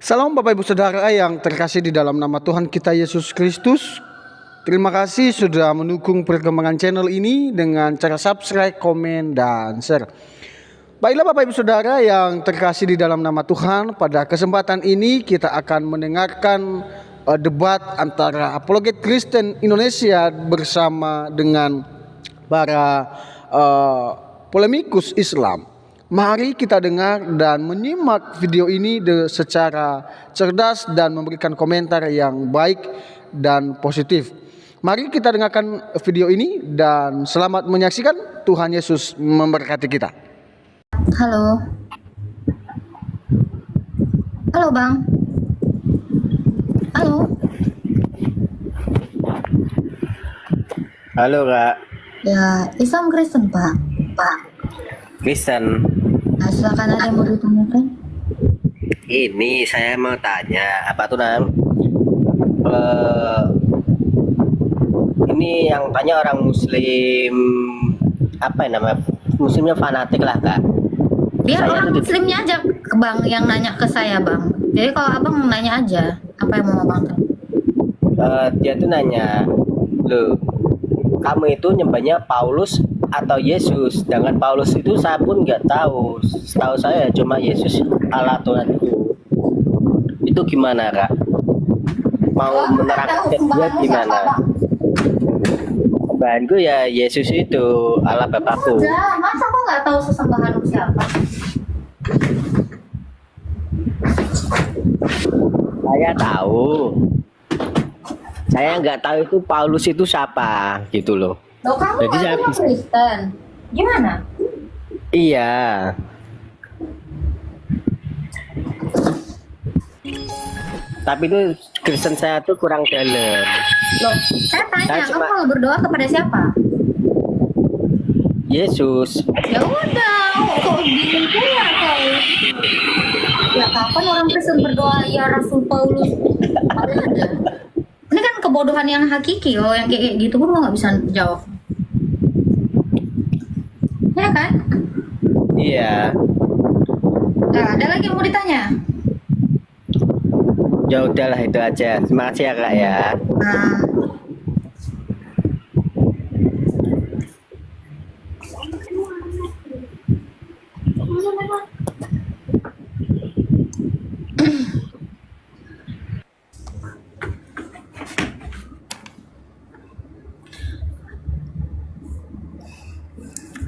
Salam Bapak Ibu Saudara yang terkasih di dalam nama Tuhan kita Yesus Kristus. Terima kasih sudah mendukung perkembangan channel ini dengan cara subscribe, komen, dan share. Baiklah Bapak Ibu Saudara yang terkasih di dalam nama Tuhan, pada kesempatan ini kita akan mendengarkan debat antara apologet Kristen Indonesia bersama dengan para polemikus Islam. Mari kita dengar dan menyimak video ini secara cerdas dan memberikan komentar yang baik dan positif. Mari kita dengarkan video ini dan selamat menyaksikan. Tuhan Yesus memberkati kita. Halo. Halo Bang. Halo. Halo Kak. Ya, Islam Kristen Pak. Kristen. Nah, silakan, ada yang mau ditanyakan? Ini saya mau tanya apa tuh Nam? Ini yang tanya orang Muslim, apa ya namanya? Muslimnya fanatik lah Kak. Biar Saya orang tuh Muslimnya aja ke Bang yang nanya ke saya Bang. Jadi kalau Abang nanya aja apa yang mau Abang tahu. Dia tuh nanya, loh, kamu itu nyembahnya Paulus atau Yesus? Dengan Paulus itu saya pun nggak tahu. Setahu saya cuma Yesus Allah Tuhan itu. Itu gimana Kak? Mau menerangkan dia gimana? Bahanku ya Yesus itu Allah Bapakku. Udah, masa kok nggak tahu sesembahan siapa? Saya tahu. Saya nggak tahu itu Paulus itu siapa gitu loh. Loh, kamu Jadi kan saya- Kristen. Gimana? Iya. Tapi itu Kristen saya tuh kurang dalam. Loh, saya tanya, Saya kamu cuma- mau berdoa kepada siapa? Yesus. Ya udah, kok bingung pula kau? Ya kapan orang Kristen berdoa ya Rasul Paulus? Mana ada? Ini kan kebodohan yang hakiki loh, yang kayak gitu pun lo nggak bisa jawab. Ya kan? Iya. Nah, ada lagi yang mau ditanya? Ya udahlah itu aja. Terima kasih ya Kak ya. Nah,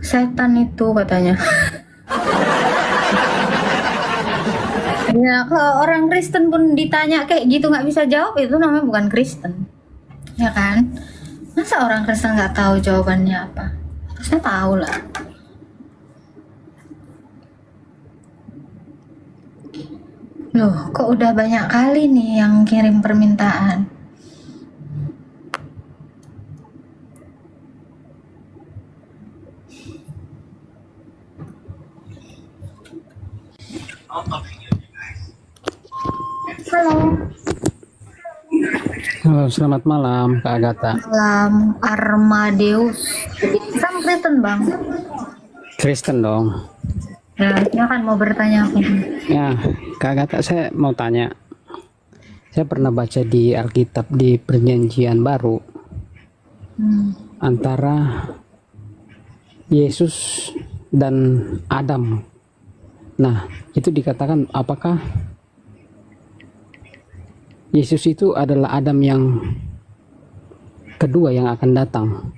setan itu katanya. Ya, kalau orang Kristen pun ditanya kayak gitu nggak bisa jawab, itu namanya bukan Kristen, ya kan? Masa orang Kristen nggak tahu jawabannya apa? Saya tahu lah. Loh, kok udah banyak kali nih yang kirim permintaan? Halo. Halo, selamat malam Kak Agatha. Malam Armadeus. Sam Kristen Bang. Kristen dong. Ya, silakan mau bertanya apa? Ya, Kak Agatha, saya mau tanya. Saya pernah baca di Alkitab di Perjanjian Baru antara Yesus dan Adam. Nah, itu dikatakan apakah Yesus itu adalah Adam yang kedua yang akan datang?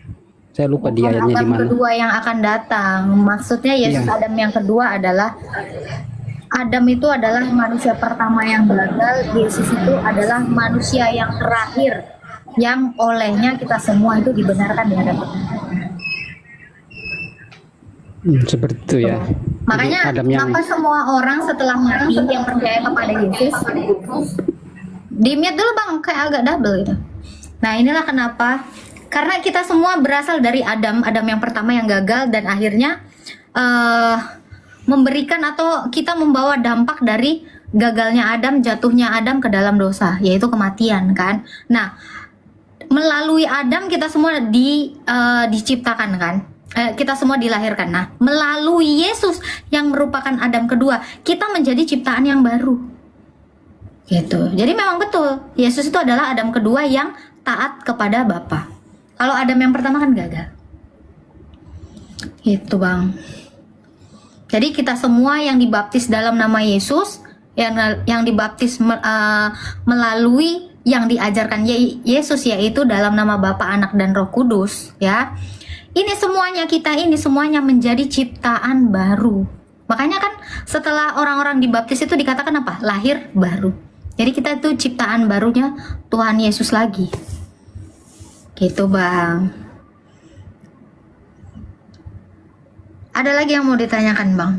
Saya lupa di ayatnya di Adam mana. kedua yang akan datang. Maksudnya Yesus Iya. Adam yang kedua adalah Adam itu adalah manusia pertama yang gagal. Yesus itu adalah manusia yang terakhir yang olehnya kita semua itu dibenarkan di hadapan Tuhan. Seperti itu ya. Makanya Jadi Adam yang kenapa semua orang setelah mati yang percaya kepada Yesus di-mute dulu Bang, kayak agak double gitu. Nah, inilah kenapa. Karena kita semua berasal dari Adam yang pertama yang gagal dan akhirnya memberikan atau kita membawa dampak dari gagalnya Adam, jatuhnya Adam ke dalam dosa, yaitu kematian kan. Nah, melalui Adam kita semua diciptakan kan. Kita semua dilahirkan. Nah, melalui Yesus yang merupakan Adam kedua, kita menjadi ciptaan yang baru. Gitu. Jadi memang betul, Yesus itu adalah Adam kedua yang taat kepada Bapa. Kalau Adam yang pertama kan gagal. Gitu, Bang. Jadi kita semua yang dibaptis dalam nama Yesus, yang dibaptis melalui yang diajarkan Yesus, yaitu dalam nama Bapa, Anak, dan Roh Kudus, ya. Ini semuanya menjadi ciptaan baru. Makanya kan setelah orang-orang dibaptis itu dikatakan apa? Lahir baru. Jadi kita itu ciptaan barunya Tuhan Yesus lagi. Gitu, Bang. Ada lagi yang mau ditanyakan, Bang?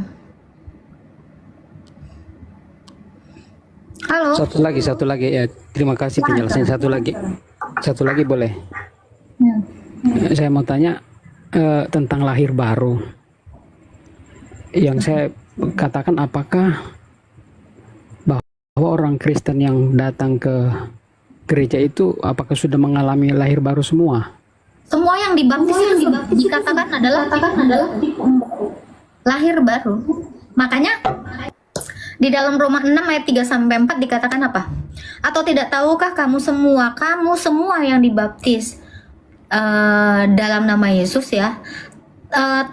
Halo? Satu lagi ya. Terima kasih penjelasan. Satu lagi boleh. Saya mau tanya tentang lahir baru. Yang saya katakan, apakah bahwa orang Kristen yang datang ke gereja itu apakah sudah mengalami lahir baru semua? Semua yang dibaptis itu dikatakan adalah lahir baru. Makanya di dalam Roma 6 ayat 3 sampai 4 dikatakan apa? Atau tidak tahukah kamu semua yang dibaptis dalam nama Yesus, ya,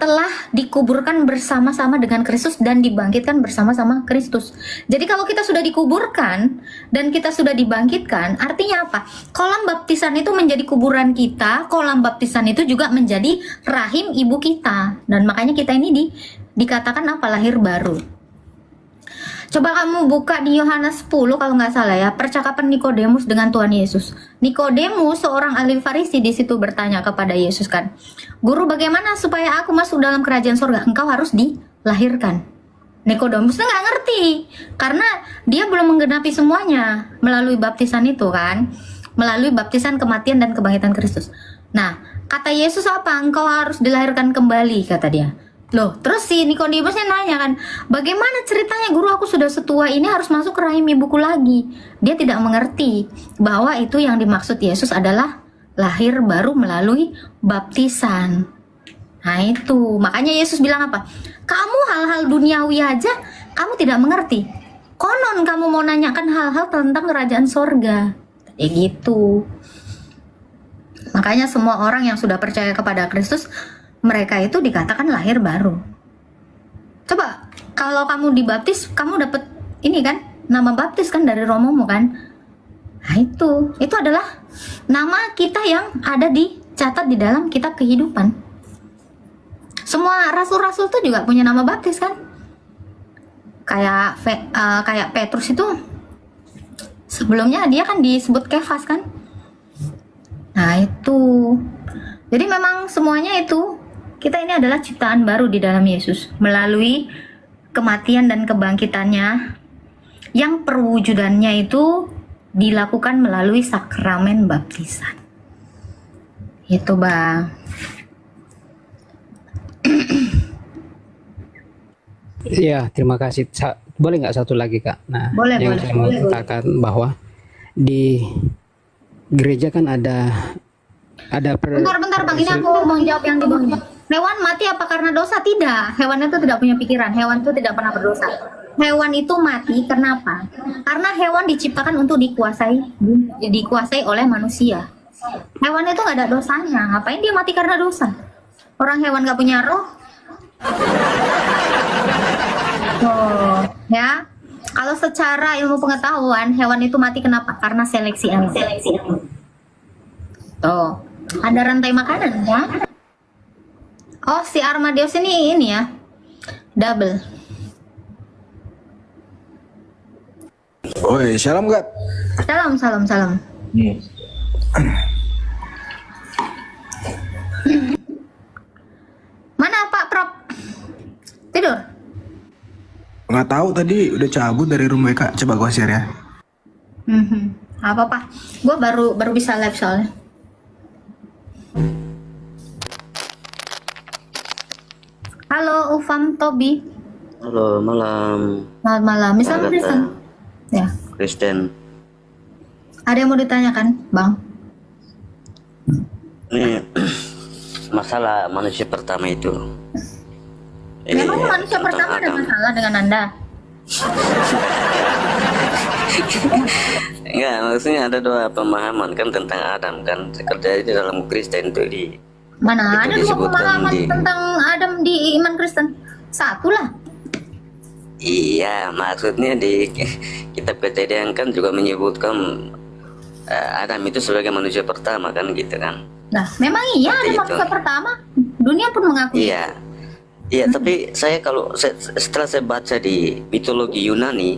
telah dikuburkan bersama-sama dengan Kristus dan dibangkitkan bersama-sama Kristus. Jadi kalau kita sudah dikuburkan dan kita sudah dibangkitkan, artinya apa? Kolam baptisan itu menjadi kuburan kita, kolam baptisan itu juga menjadi rahim ibu kita. Dan makanya kita ini dikatakan apa? Lahir baru. Coba kamu buka di Yohanes 10 kalau nggak salah ya, percakapan Nikodemus dengan Tuhan Yesus. Nikodemus, seorang ahli Farisi, di situ bertanya kepada Yesus kan, "Guru, bagaimana supaya aku masuk dalam kerajaan surga?" Engkau harus dilahirkan. Nikodemus nggak ngerti karena dia belum menggenapi semuanya melalui baptisan itu kan, melalui baptisan kematian dan kebangkitan Kristus. Nah, kata Yesus apa? Engkau harus dilahirkan kembali, kata dia. Loh, terus si Nikodemusnya nanya kan, bagaimana ceritanya guru, aku sudah setua ini harus masuk ke rahim ibuku lagi. Dia tidak mengerti bahwa itu yang dimaksud Yesus adalah lahir baru melalui baptisan. Nah itu, makanya Yesus bilang apa? Kamu hal-hal duniawi aja kamu tidak mengerti. Konon kamu mau nanyakan hal-hal tentang kerajaan sorga. Kayak gitu. Makanya semua orang yang sudah percaya kepada Kristus, mereka itu dikatakan lahir baru. Coba kalau kamu dibaptis, kamu dapat ini kan, nama baptis kan dari romomu kan. Nah itu adalah nama kita yang ada dicatat di dalam kitab kehidupan. Semua rasul-rasul itu juga punya nama baptis kan. Kayak Petrus itu sebelumnya dia kan disebut Kefas kan. Nah itu. Jadi memang semuanya itu, kita ini adalah ciptaan baru di dalam Yesus melalui kematian dan kebangkitannya yang perwujudannya itu dilakukan melalui sakramen baptisan. Itu, Bang. Iya, terima kasih. Boleh nggak satu lagi, Kak? Nah, yang saya mau katakan bahwa di gereja kan ada bentar Bang, ini aku mau jawab yang di bawahnya. Hewan mati apa karena dosa? Tidak. Hewan itu tidak punya pikiran. Hewan itu tidak pernah berdosa. Hewan itu mati kenapa? Karena hewan diciptakan untuk dikuasai oleh manusia. Hewan itu nggak ada dosanya. Ngapain dia mati karena dosa? Orang hewan nggak punya roh. Oh, ya. Kalau secara ilmu pengetahuan, hewan itu mati kenapa? Karena seleksi alam. Tuh, ada rantai makanan ya. Oh, si Armadillos ini ya, double. Oi, shalom Kak. Salam. Mana Pak Prop? Tidur? Nggak tahu tadi udah cabut dari rumah Kak. Coba gua share ya. Apa? Gue baru bisa live soalnya. Halo Ufam Tobi. Halo, malam. Selamat malam. Misalnya Kristen. Ya. Kristen. Ada yang mau ditanyakan, Bang? Ini masalah manusia pertama itu. Memang manusia pertama ada masalah dengan Anda? Enggak, maksudnya ada dua pemahaman kan tentang Adam kan. Terjadi di dalam Kristen itu di Mana itu ada dua disebutkan pemahaman di tentang Adam di iman Kristen? Satu lah. iya, maksudnya di kitab Kejadian kan juga menyebutkan Adam itu sebagai manusia pertama kan gitu kan. Nah, memang iya ada Seperti itu. manusia pertama. Dunia pun mengakui. Iya. Iya, tapi saya kalau setelah saya baca di mitologi Yunani,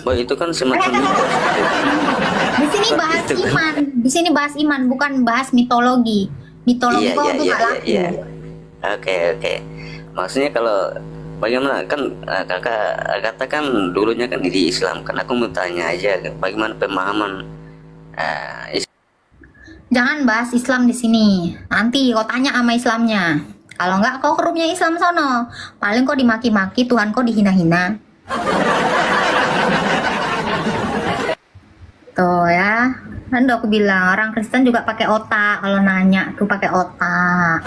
bahwa itu kan semacam mitos. Di sini bahas Itu kan. iman. Di sini bahas iman, bukan bahas mitologi. Mitologi Iya, kok iya, itu iya, nggak iya, laku. iya. Oke. Maksudnya kalau bagaimana kan kakak katakan dulunya kan di Islam kan, aku mau tanya aja bagaimana pemahaman Jangan bahas Islam di sini. Nanti kau tanya sama Islamnya. Kalau nggak kau ke roomnya Islam sono. Paling kau dimaki-maki, Tuhan kau dihina-hina. Tuh ya. Kan udah aku bilang orang Kristen juga pakai otak. Kalau nanya tuh pakai otak.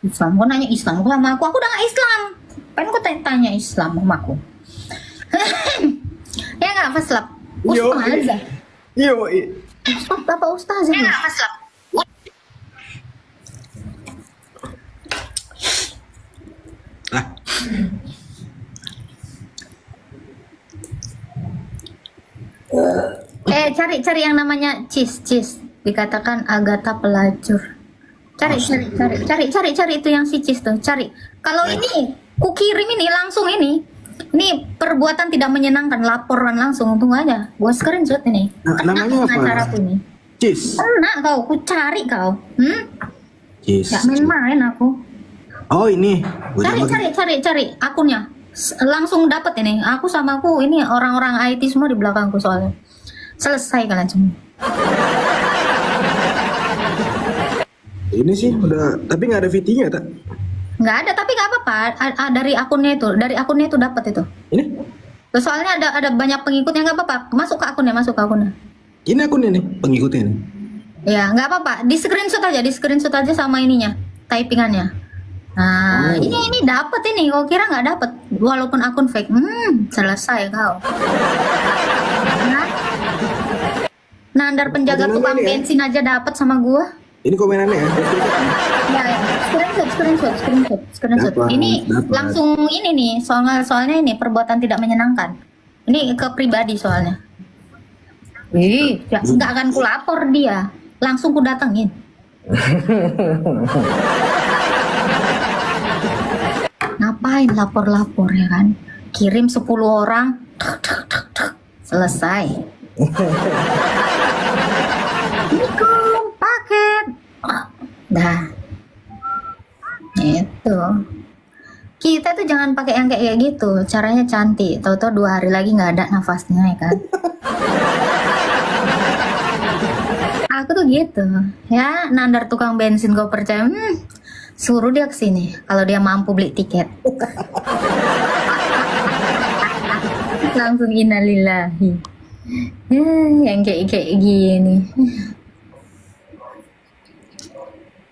Islam, kau nanya Islam kau sama aku udah nggak Islam. Pengen kau tanya Islam sama aku. Ya nggak Faslap? Ustazah. Ustaz apa ustazah? Ya nggak Faslap? Cari yang namanya cheese. Dikatakan Agatha pelacur. Cari itu yang si cheese tuh. Cari. Kalau ini ku kirim ini langsung ini. Ini perbuatan tidak menyenangkan, laporan langsung. Tunggu aja. Gua screenshot ini. Namanya apa? Pengacara aku ini. Cheese. Kena kau, ku cari kau. Cheese. Gak main-main aku. Oh ini. Cari akunnya. Langsung dapat ini. Aku sama aku ini orang-orang IT semua di belakangku soalnya. Selesai kalian semua. Ini sih udah, tapi nggak ada VT-nya tak? Nggak ada, tapi nggak apa-apa. Dari akunnya itu dapat itu. Ini? Soalnya ada banyak pengikutnya, nggak apa-apa. Masuk ke akunnya. Ini akunnya nih, pengikutnya nih. Ya nggak apa-apa. Di screenshot aja sama ininya, typingannya. Nah, ini dapat ini. Kau kira nggak dapat? Walaupun akun fake. Selesai kau. Nandar penjaga tukang bensin aja dapat sama gua. Ini komenannya ya? Ya. Screenshot. Ini Dapat. langsung ini nih. Soalnya ini perbuatan tidak menyenangkan. Ini ke pribadi soalnya. Nggak akan ku lapor dia. Langsung ku datengin. Ngapain lapor ya kan? Kirim 10 orang. Selesai. Assalamualaikum, paket. Dah. Itu. Kita tuh jangan pakai yang kayak gitu. Caranya cantik. Tahu-tahu 2 hari lagi nggak ada nafasnya ya kan? Aku tuh gitu. Ya, nandar tukang bensin kau percaya? Suruh dia kesini kalau dia mampu beli tiket. Langsung innalillahi. Yang kayak gini.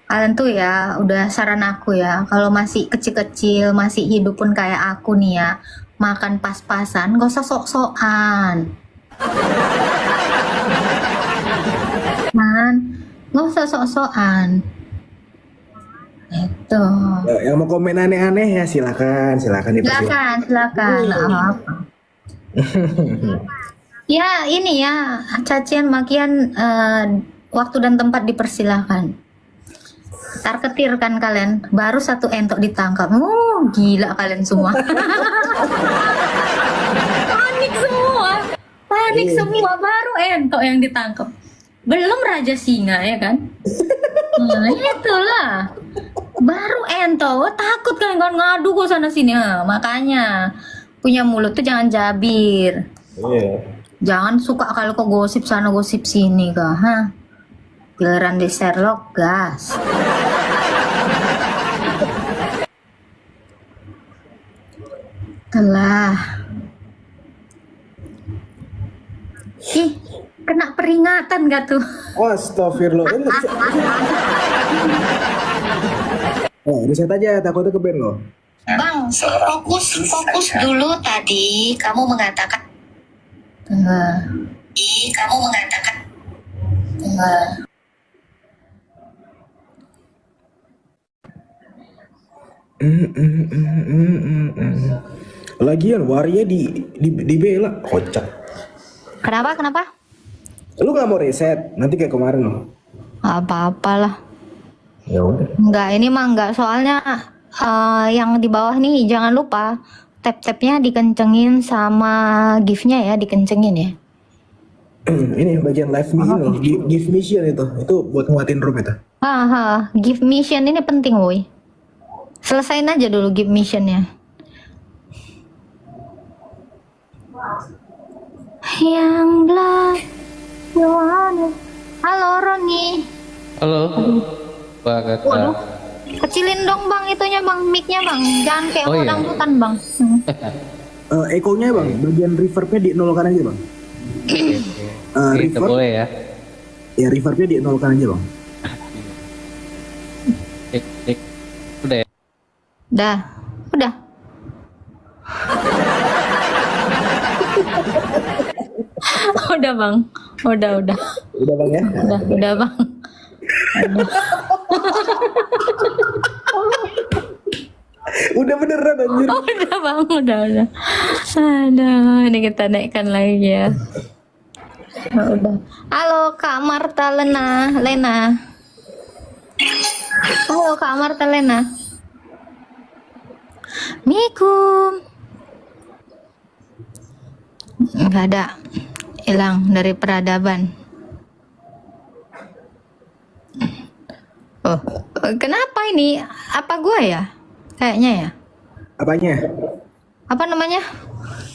Kalian tuh ya, udah saran aku ya, kalau masih kecil-kecil, masih hidup pun kayak aku nih ya, makan pas-pasan, gak usah sok-sokan. Gak usah sok-sokan. Itu. Yang mau komen aneh-aneh ya silakan dipersilakan. Silakan. Nggak apa-apa. Ya ini ya, cacian makian waktu dan tempat dipersilakan. Ntar ketir kan kalian, baru 1 entok ditangkap. Gila kalian semua. Panik semua, baru entok yang ditangkap. Belum Raja Singa ya kan? Nah, itulah. Baru entok, takut kan ngadu kok sana sini. Makanya punya mulut tuh jangan jabir. Jangan suka kalau kok gosip sana gosip sini kah, Giliran di Sherlock gas. Telah. Kena peringatan gak tuh? Astagfirullah. Riset aja, takutnya ke band loh. Bang, fokus dulu tadi kamu mengatakan Tunggu. Kamu mengatakan. Tunggu. Lagian waria dibela kocak. Kenapa? Lu nggak mau reset nanti kayak kemarin loh. Apa-apalah. Ya udah. Enggak, ini mah enggak. Soalnya yang di bawah nih jangan lupa tap-tapnya dikencengin sama GIF-nya ya, dikencengin ya. Ini bagian live give mission itu buat nguatin room itu. Give mission ini penting, woi. Selesain aja dulu give missionnya. Yang black, you wanna. Halo Roni. Halo. Bang Kakak. Waduh. Kecilin dong bang itunya bang, mic-nya bang. Jangan kayak Oh, iya. dangdutan bang. Echo-nya bang, bagian reverb-nya dinolkan aja bang. Itu boleh ya. Ya reverb-nya dinolkan aja bang. Cek. Udah ya. Udah. Udah bang, udah. Udah bang ya. Udah bang. Udah beneran anjir. Udah bang, udah. Aduh, ini kita naikkan lagi ya. Udah. Halo Kak Marta Lena. Halo Kak Marta Lena. Mikum. Enggak ada. Hilang dari peradaban. Oh, kenapa ini? Apa gua ya? Kayaknya ya. Apanya? Apa namanya?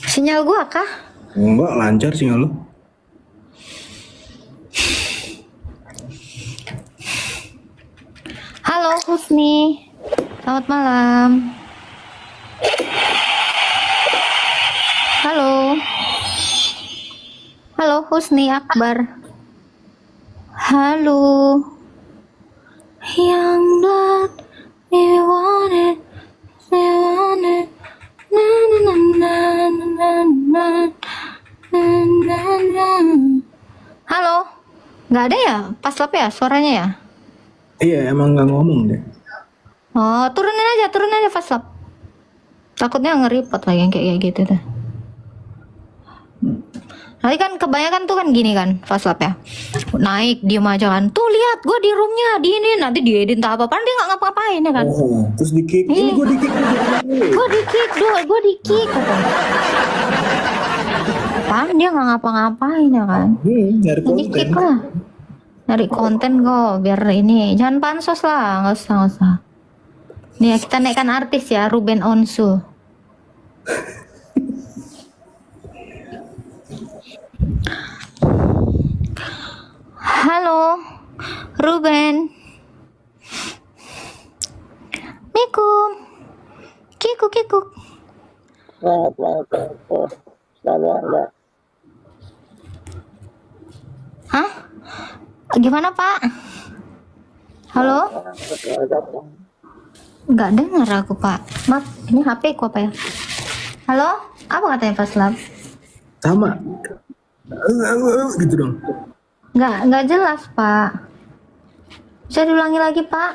Sinyal gua kah? Enggak, lancar sih lu. Halo Husni. Selamat malam. Halo Husni Akbar. Halo. Yang blood, we want it. Na na na na na na na na. Halo. Nggak ada ya? Pas lap ya suaranya ya? Iya, emang nggak ngomong deh. Oh, turunin aja fast lap. Takutnya nge-report lagi yang kayak gitu tuh. Nanti kan kebanyakan tuh kan gini kan fast lap ya. Naik diem aja kan. Tuh lihat gue di roomnya di ini nanti diedit entah apa. Padahal dia nggak ngapa-ngapain ya kan. Oh, terus di kick. Ini gue di kick. Gue di kick kata. Kan dia nggak ngapa-ngapain ya kan. Nyari Di kick lah. Nyari konten kok biar ini. Jangan pansos lah, nggak usah. Nih kita naikkan artis ya, Ruben Onsu. Halo, Ruben. Mikum. Kikuk. Hah? Gimana Pak? Halo? Nggak dengar aku Pak. Maaf, ini HP ku apa ya? Halo? Apa katanya Pak Slab? Sama. Gitu dong. Nggak jelas Pak. Bisa diulangi lagi Pak?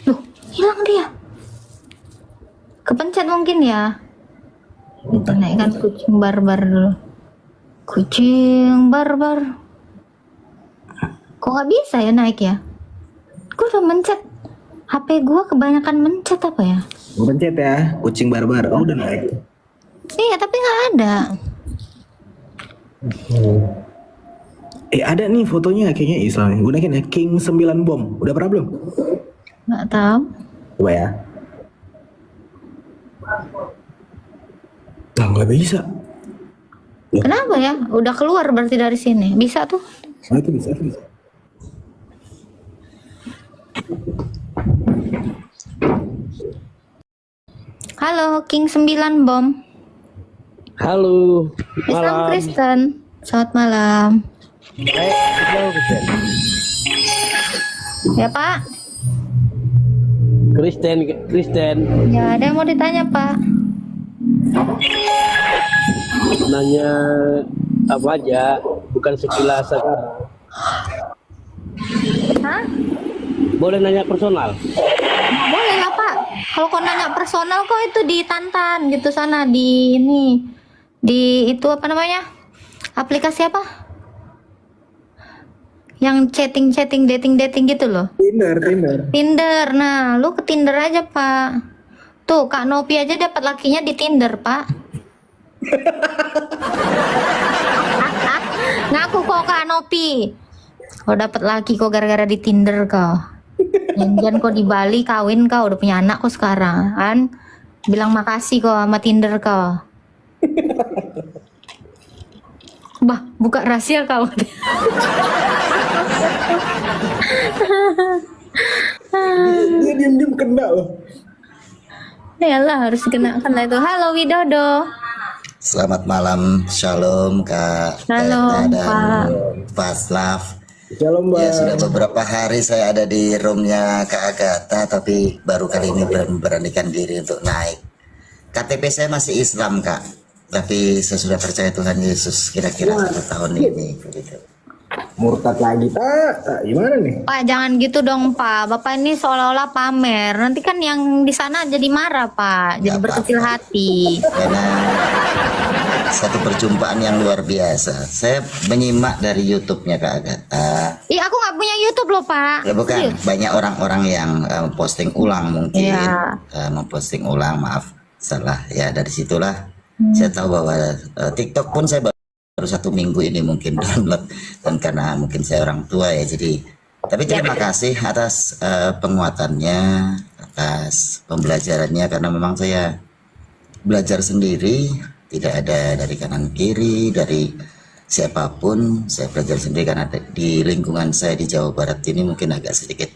Loh, hilang dia. Kepencet mungkin ya. Kita naikkan kucing barbar dulu. Kucing barbar. Kok nggak bisa ya naik ya? Gue udah mencet. HP gue kebanyakan mencet apa ya? Gue pencet ya, kucing barbar. Oh, udah naik. Iya, tapi nggak ada. Ada nih fotonya kayaknya Islam. Gue naikin ya, King 9 bom. Udah pernah belum? Nggak tahu. Coba ya. Nah, nggak bisa. Kenapa ya? Udah keluar berarti dari sini. Bisa tuh. Oh, itu bisa. Halo, King 9 bom. Halo. Islam Kristen. Selamat malam. Ya Pak. Kristen. Ya ada yang mau ditanya Pak. nanya apa aja, bukan sekilas saja. Hah? Boleh nanya personal? Boleh lah Pak. Kalau kau nanya personal kok itu di Tantan gitu sana di ini di itu apa namanya aplikasi apa? Yang chatting dating gitu loh. Tinder. Nah, lu ke Tinder aja Pak. Tuh Kak Nopi aja dapat lakinya di Tinder Pak. Ngaku kok Kak Nopi. Kau dapat laki kok gara-gara di Tinder kau. Janjian kau di Bali kawin kau udah punya anak kau sekarang kan. Bilang makasih kau sama Tinder kau. Bah, buka rahasia kau. Dia diem-diem kena loh. Yalah harus dikenakan lah itu. Halo Widodo. Selamat malam, shalom Kak Shalom, Teta Pak. dan Faslav. Shalom Mbak. Ya sudah beberapa hari saya ada di roomnya Kak Agatha, tapi baru kali ini memberanikan diri untuk naik. KTP saya masih Islam Kak, tapi saya sudah percaya Tuhan Yesus kira-kira 1 tahun ini. Begitu. Murtad lagi tak? Gimana nih? Pak jangan gitu dong Pak. Bapak ini seolah-olah pamer. Nanti kan yang di sana jadi marah Pak. Jadi Nggak berkecil apa-apa. hati. Karena satu perjumpaan yang luar biasa. Saya menyimak dari YouTube-nya Kak Agatha. Ih aku nggak punya YouTube loh Pak. Ya bukan, Serius. banyak orang-orang yang posting ulang mungkin, Iya. memposting ulang, maaf salah ya, dari situlah saya tahu bahwa TikTok pun saya baru 1 minggu ini mungkin download, dan karena mungkin saya orang tua ya, jadi tapi terima kasih atas penguatannya, atas pembelajarannya, karena memang saya belajar sendiri, tidak ada dari kanan kiri, dari siapapun. Saya belajar sendiri karena di lingkungan saya di Jawa Barat ini mungkin agak sedikit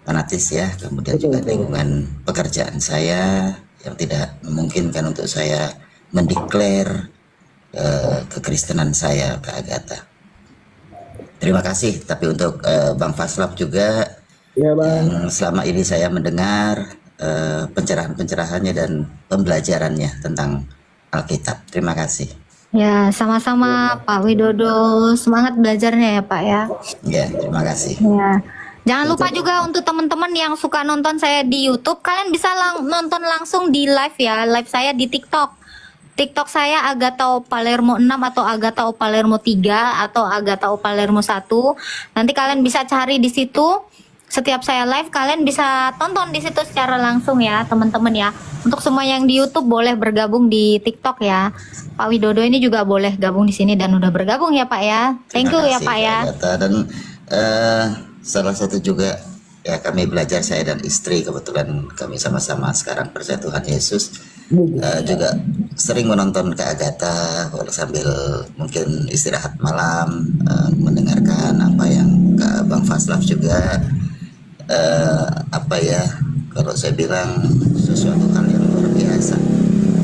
fanatis ya, kemudian juga lingkungan pekerjaan saya yang tidak memungkinkan untuk saya mendeklar kekristenan saya ke Agatha. Terima kasih, tapi untuk Bang Faslav juga Ya Bang. yang selama ini saya mendengar pencerahan-pencerahannya dan pembelajarannya tentang Alkitab. Terima kasih. Ya sama-sama Pak Widodo. Semangat belajarnya ya Pak ya. Ya, terima kasih. Ya. Jangan lupa juga untuk teman-teman yang suka nonton saya di YouTube, kalian bisa nonton langsung di live ya. Live saya di TikTok. TikTok saya Agatha Palermo 6 atau Agatha Palermo 3 atau Agatha Palermo 1. Nanti kalian bisa cari di situ. Setiap saya live kalian bisa tonton di situ secara langsung ya, teman-teman ya. Untuk semua yang di YouTube boleh bergabung di TikTok ya. Pak Widodo ini juga boleh gabung di sini dan udah bergabung ya Pak ya. Thank you Terima ya kasih, Pak ya. Agatha. Dan salah satu juga ya, kami belajar, saya dan istri, kebetulan kami sama-sama sekarang percaya Tuhan Yesus, juga sering menonton Kak Agatha sambil mungkin istirahat malam, mendengarkan apa yang Kak Bang Faslav juga apa ya, kalau saya bilang sesuatu hal yang luar biasa.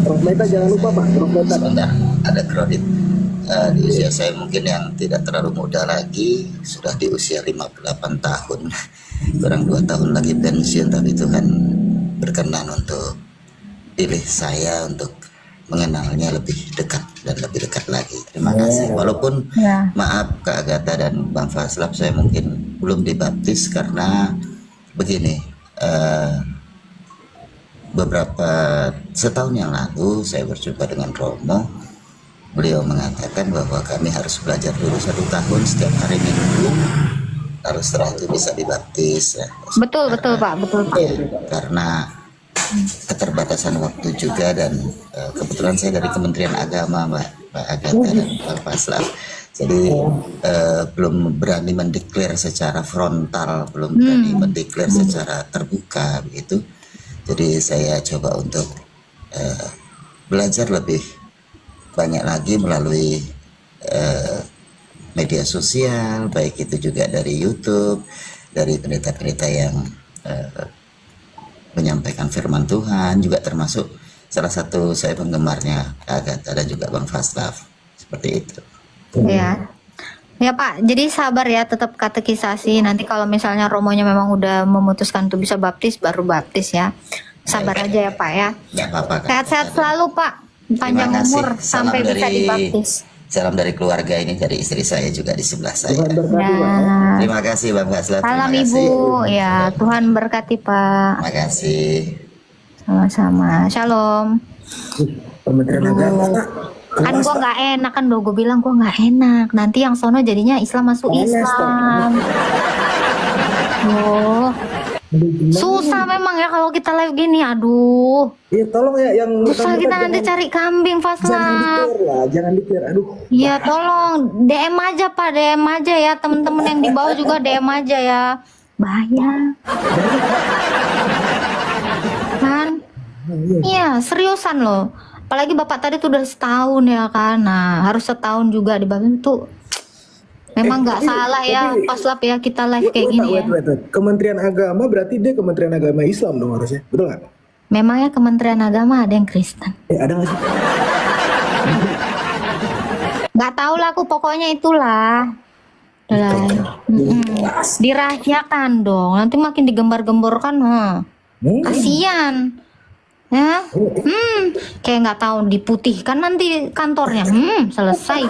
Prof Meta jangan lupa Pak, Prof Meta. Sebentar, ada kredit. Di usia saya mungkin yang tidak terlalu muda lagi, sudah di usia 58 tahun, kurang 2 tahun lagi pensiun, tapi Tuhan berkenan untuk pilih saya untuk mengenalnya lebih dekat dan lebih dekat lagi. Terima kasih. Walaupun Ya. maaf Kak Agatha dan Bang Faslav, saya mungkin belum dibaptis karena begini, beberapa setahun yang lalu saya berjumpa dengan Romo. Beliau mengatakan bahwa kami harus belajar dulu 1 tahun setiap hari Minggu, lalu setelah itu bisa dibaptis ya. Betul Pak, betul Pak. Ya, karena keterbatasan waktu juga, dan kebetulan saya dari Kementerian Agama Mbak Agatha dan Pak Faslav, jadi belum berani mendeklar secara frontal, belum berani mendeklar secara terbuka begitu. Jadi saya coba untuk belajar lebih banyak lagi melalui media sosial, baik itu juga dari YouTube, dari pendeta-pendeta yang menyampaikan firman Tuhan, juga termasuk salah satu saya penggemarnya Agatha dan juga Bang Faslav, seperti itu. Ya. Ya Pak, jadi sabar ya, tetap katekisasi. Nanti kalau misalnya Romonya memang udah memutuskan untuk bisa baptis, baru baptis ya. Sabar aja ya Pak ya. Nggak apa-apa Kak. Sehat-sehat selalu Pak. Panjang Terima kasih. umur sampai bisa dibaptis. Salam dari keluarga ini, dari istri saya juga di sebelah saya. Tuhan berkati, Pak. Ya. Terima kasih Bang Faslab. Salam Terima kasih. Ibu, ya Tuhan berkati Pak. Terima kasih. Sama-sama. Shalom. Kementerian Agama, Kak. Kan gue nggak enak kan, gue bilang gue nggak enak. Nanti yang sono jadinya Islam masuk Islam. Oh, susah memang ya kalau kita live gini. Aduh, Iya, tolong ya yang susah kita nanti cari kambing jangan Faslab. di-share lah, jangan di-share. Aduh. Iya tolong DM aja Pak, DM aja ya temen-temen yang di bawah juga DM aja ya. Bahaya. Kan? Iya seriusan loh. Apalagi Bapak tadi tuh udah setahun ya kan. Nah harus setahun juga di bagian itu. Memang nggak salah ya Faslab ya kita live kayak gini ya. Wait. Kementerian Agama berarti dia Kementerian Agama Islam dong harusnya, betul nggak? Memangnya Kementerian Agama ada yang Kristen? Ada nggak sih? Nggak tahu lah aku, pokoknya itulah. Dirahasiakan dong. Nanti makin digembar-gemborkan, kasian. Ya, kayak nggak tahu diputihkan nanti kantornya. Selesai.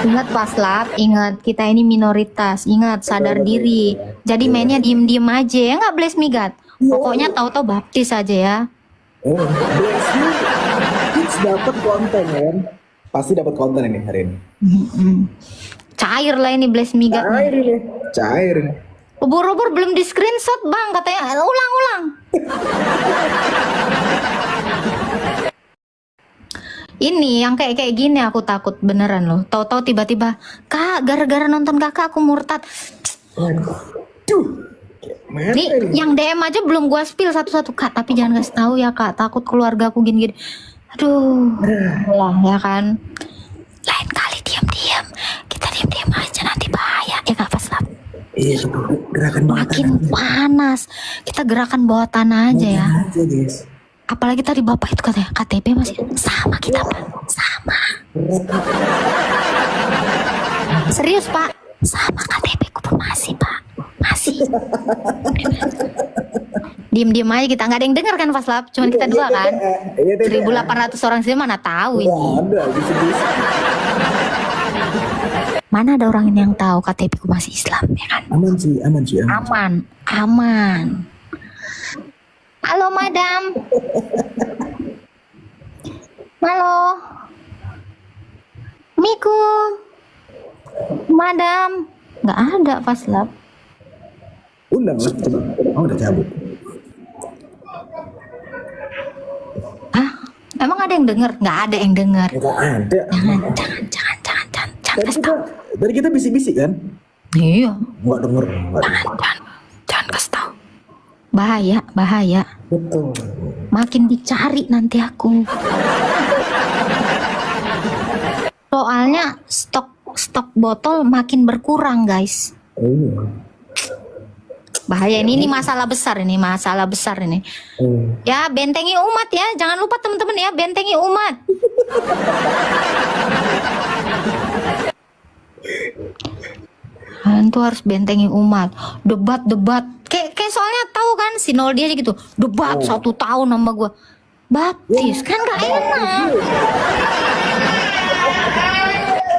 Ingat Faslab, ingat kita ini minoritas. Ingat sadar diri. Jadi mainnya diem-diem aja ya, nggak bless me God. Pokoknya tahu-tahu baptis aja ya. Bless me. Kids dapat konten kan? Pasti dapat konten ini hari ini. Cair lah ini bless me God. Cair ini. Ubur-ubur belum di screenshot bang, katanya ulang-ulang. Ini yang kayak gini aku takut beneran loh. Tahu-tahu tiba-tiba, Kak, gara-gara nonton kakak aku murtad. Nih, yang DM aja belum gua spill satu-satu, Kak. Tapi jangan kasih tahu ya, Kak. Takut keluarga aku gini-gini. Aduh, lah ya kan. Lain kali diam-diam. Kita diam-diam aja nanti bahaya. Ya nggak Faslab? Iya, gerakan bawah Makin tanah. panas. Kita gerakan bawah tanah aja ya. Aja, guys. Apalagi tadi Bapak itu katanya KTP masih sama kita Pak. Sama. Serius Pak? Sama KTP ku pun masih Pak. Masih. Diem-diem aja kita, nggak ada yang dengar kan Faslab? Cuman kita dua kan. 1.800 orang sih mana tahu ini. Ada, bisa-bisa. Mana ada orang yang tahu KTP ku masih Islam ya kan? Aman sih. Aman. Halo madam. Halo. Miku. Madam. Nggak ada Faslab. Undang lah, coba. Oh, udah cabut. Hah? Emang ada yang denger? Nggak ada yang denger. Nggak ada. Jangan Tadi kita bisik-bisik kan? Iya. Nggak denger. Jangan kasih tahu. Bahaya. Betul. Makin dicari nanti aku. Soalnya stok botol makin berkurang, guys. Bahaya ini masalah besar ini. Ya, bentengi umat ya. Jangan lupa teman-teman ya, bentengi umat. Kalian tuh harus bentengi umat. Debat. Kayak soalnya tahu kan si Noldi aja gitu. Debat 1 tahun sama gue. Baptis kan gak enak.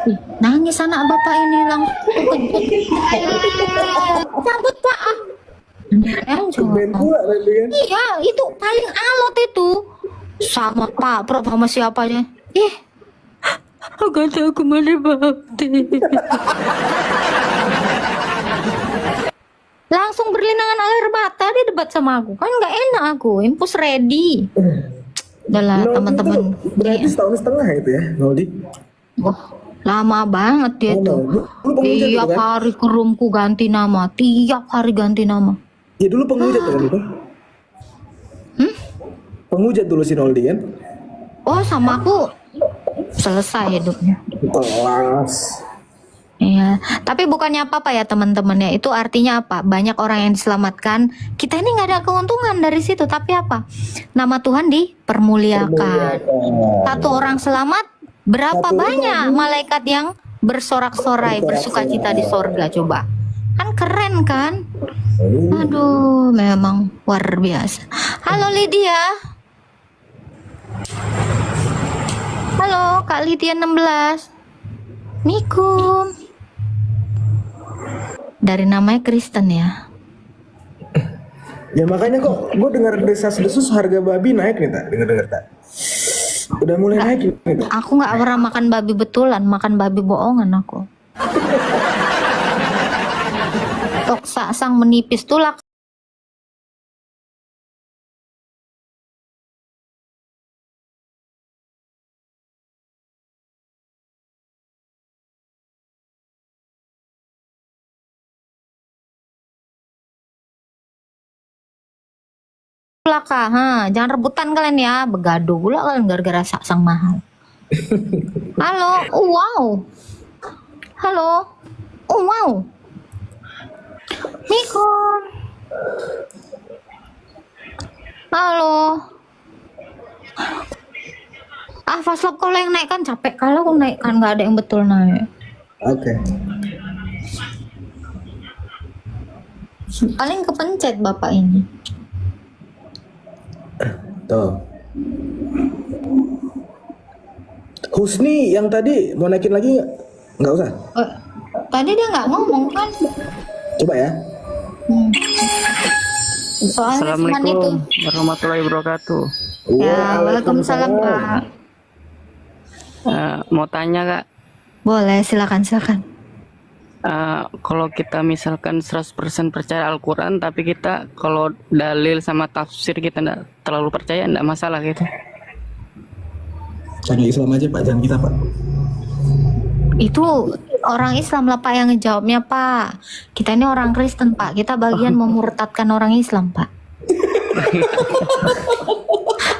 Ih, nangis anak bapak ini langsung cabut Pak. Iya, itu paling alot itu. Sama Pak Prof sama siapanya. Agak aku mau dibaptis. Langsung berlinangan air mata dia debat sama aku. Kan nggak enak aku. Impus ready. Udahlah teman-teman. Berarti setahun setengah itu ya, Noldi? Wah, lama banget dia tuh. Tiap hari ke roomku ganti nama. Tiap hari ganti nama. Ya dulu penghujat kan itu? Penghujat dulu si Noldi kan? Oh sama aku selesai hidupnya. Kelas. Iya, tapi bukannya apa-apa ya teman-teman ya. Itu artinya apa? Banyak orang yang diselamatkan. Kita ini nggak ada keuntungan dari situ. Tapi apa? Nama Tuhan dipermuliakan. Satu orang selamat, berapa banyak malaikat yang bersorak-sorai, bersukacita di sorga coba. Kan keren kan? Aduh, memang luar biasa. Halo Lydia. Kak Lydia 16. Mikum. Dari namanya Kristen ya. Ya makanya kok gue dengar desas-desus harga babi naik nih, tak? Dengar tak? Udah mulai naik nih, tak? Aku nggak pernah makan babi betulan, makan babi bohongan aku. Tok sang menipis tulak. Kak, jangan rebutan kalian ya, begaduh pula kalian gara-gara saksang mahal. Halo, wow. Halo, wow. Mikon. Halo. Faslab kalau yang naik kan capek, kalau aku naik kan nggak ada yang betul naik. Oke. Paling kepencet bapak ini. Tuh. Husni yang tadi mau naikin lagi nggak usah? Tadi dia nggak ngomong kan? Coba ya. Soalnya Assalamualaikum warahmatullahi wabarakatuh. Ya, waalaikumsalam Pak. Mau tanya Kak, Boleh, silakan. kalau kita misalkan 100% percaya Al-Quran, tapi kita kalau dalil sama tafsir kita tidak terlalu percaya, tidak masalah gitu. Tanya Islam aja Pak, jangan kita Pak. Itu orang Islam lah Pak yang ngejawabnya Pak. Kita ini orang Kristen Pak. Kita bagian memurtadkan orang Islam Pak.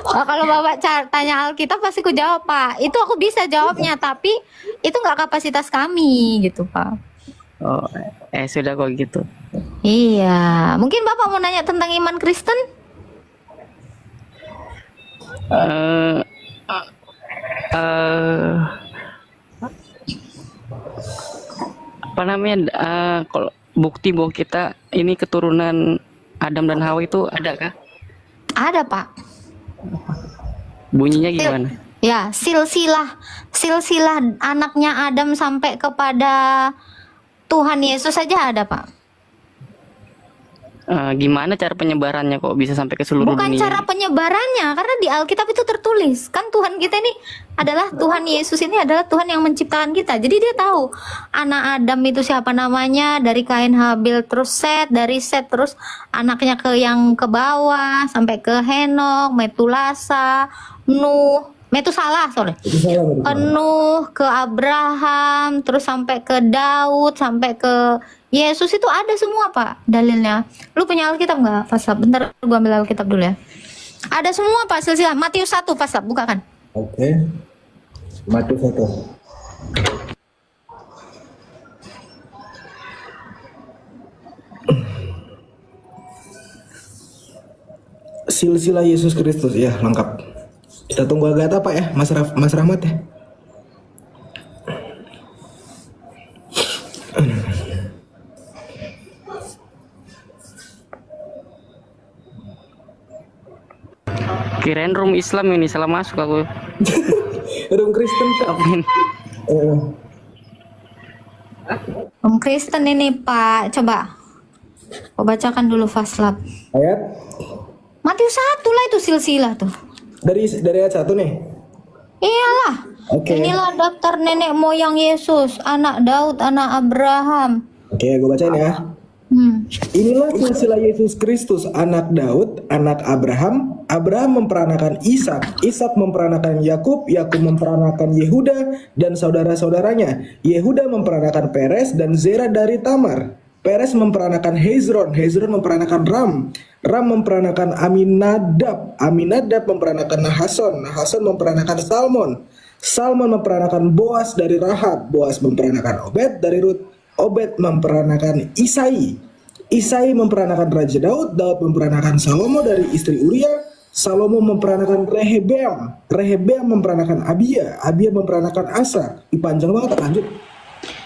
Kalau Bapak tanya Alkitab pasti ku jawab Pak. Itu aku bisa jawabnya, tapi itu nggak kapasitas kami gitu Pak. Oh, sudah kok gitu. Iya, mungkin Bapak mau nanya tentang iman Kristen? Apa namanya? Kalau bukti bahwa kita ini keturunan Adam dan Hawa itu ada kah? Ada Pak. Bunyinya gimana? Ya, silsilah anaknya Adam sampai kepada Tuhan Yesus saja ada Pak. Gimana cara penyebarannya kok bisa sampai ke seluruh Bukan dunia? cara penyebarannya, karena di Alkitab itu tertulis kan Tuhan kita ini adalah Tuhan Yesus, ini adalah Tuhan yang menciptakan kita. Jadi dia tahu anak Adam itu siapa namanya, dari Kain Habil terus Set, dari Set terus anaknya ke yang ke bawah sampai ke Henok, Metulasa, Metusalah, ke Nuh, ke Abraham, terus sampai ke Daud, sampai ke Yesus, itu ada semua Pak dalilnya. Lu punya Alkitab nggak, Paslap? Bentar, gua ambil Alkitab dulu ya. Ada semua Pak, silsilah. Matius 1, Paslap, buka kan? Oke. Matius 1. Silsilah Yesus Kristus, ya lengkap. Kita tunggu Agatha Pak ya, Mas Rahmat ya. Kirain room Islam ini, salah masuk aku. Room Kristen Pak. Om Kristen ini Pak, coba. Kau bacakan dulu Faslab. Ayat? Matius 1 lah itu silsilah tuh. Dari ayat 1 nih. Iyalah. Oke. Inilah daftar nenek moyang Yesus, anak Daud, anak Abraham. Oke, gue bacain ya. Inilah silsilah Yesus Kristus, anak Daud, anak Abraham. Abraham memperanakan Ishak, Ishak memperanakan Yakub, Yakub memperanakan Yehuda dan saudara-saudaranya. Yehuda memperanakan Peres dan Zera dari Tamar. Peres memperanakan Hezron, Hezron memperanakan Ram, Ram memperanakan Aminadab, Aminadab memperanakan Nahason, Nahason memperanakan Salmon, Salmon memperanakan Boas dari Rahab, Boas memperanakan Obed dari Rut, Obed memperanakan Isai, Isai memperanakan Raja Daud, Daud memperanakan Salomo dari istri Uria, Salomo memperanakan Rehebeam, Rehebeam memperanakan Abia, Abia memperanakan Asa. Panjang banget, lanjut.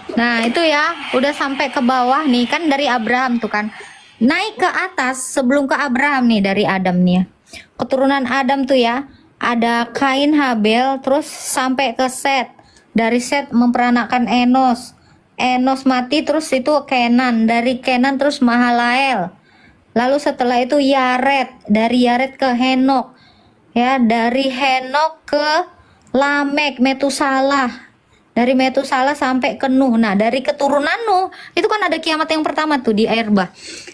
Nah itu ya, udah sampai ke bawah nih, kan dari Abraham tuh kan. Naik ke atas sebelum ke Abraham nih, dari Adam nih ya. Keturunan Adam tuh ya, ada Kain Habel, terus sampai ke Set. Dari Set memperanakan Enos. Enos mati, terus itu Kenan. Dari Kenan terus Mahalael. Lalu setelah itu Yared. Dari Yared ke Henok. Ya, dari Henok ke Lamek, Metusalah. Dari Metusalah sampai ke Nuh. Nah, dari keturunan Nuh itu kan ada kiamat yang pertama tuh di air bah.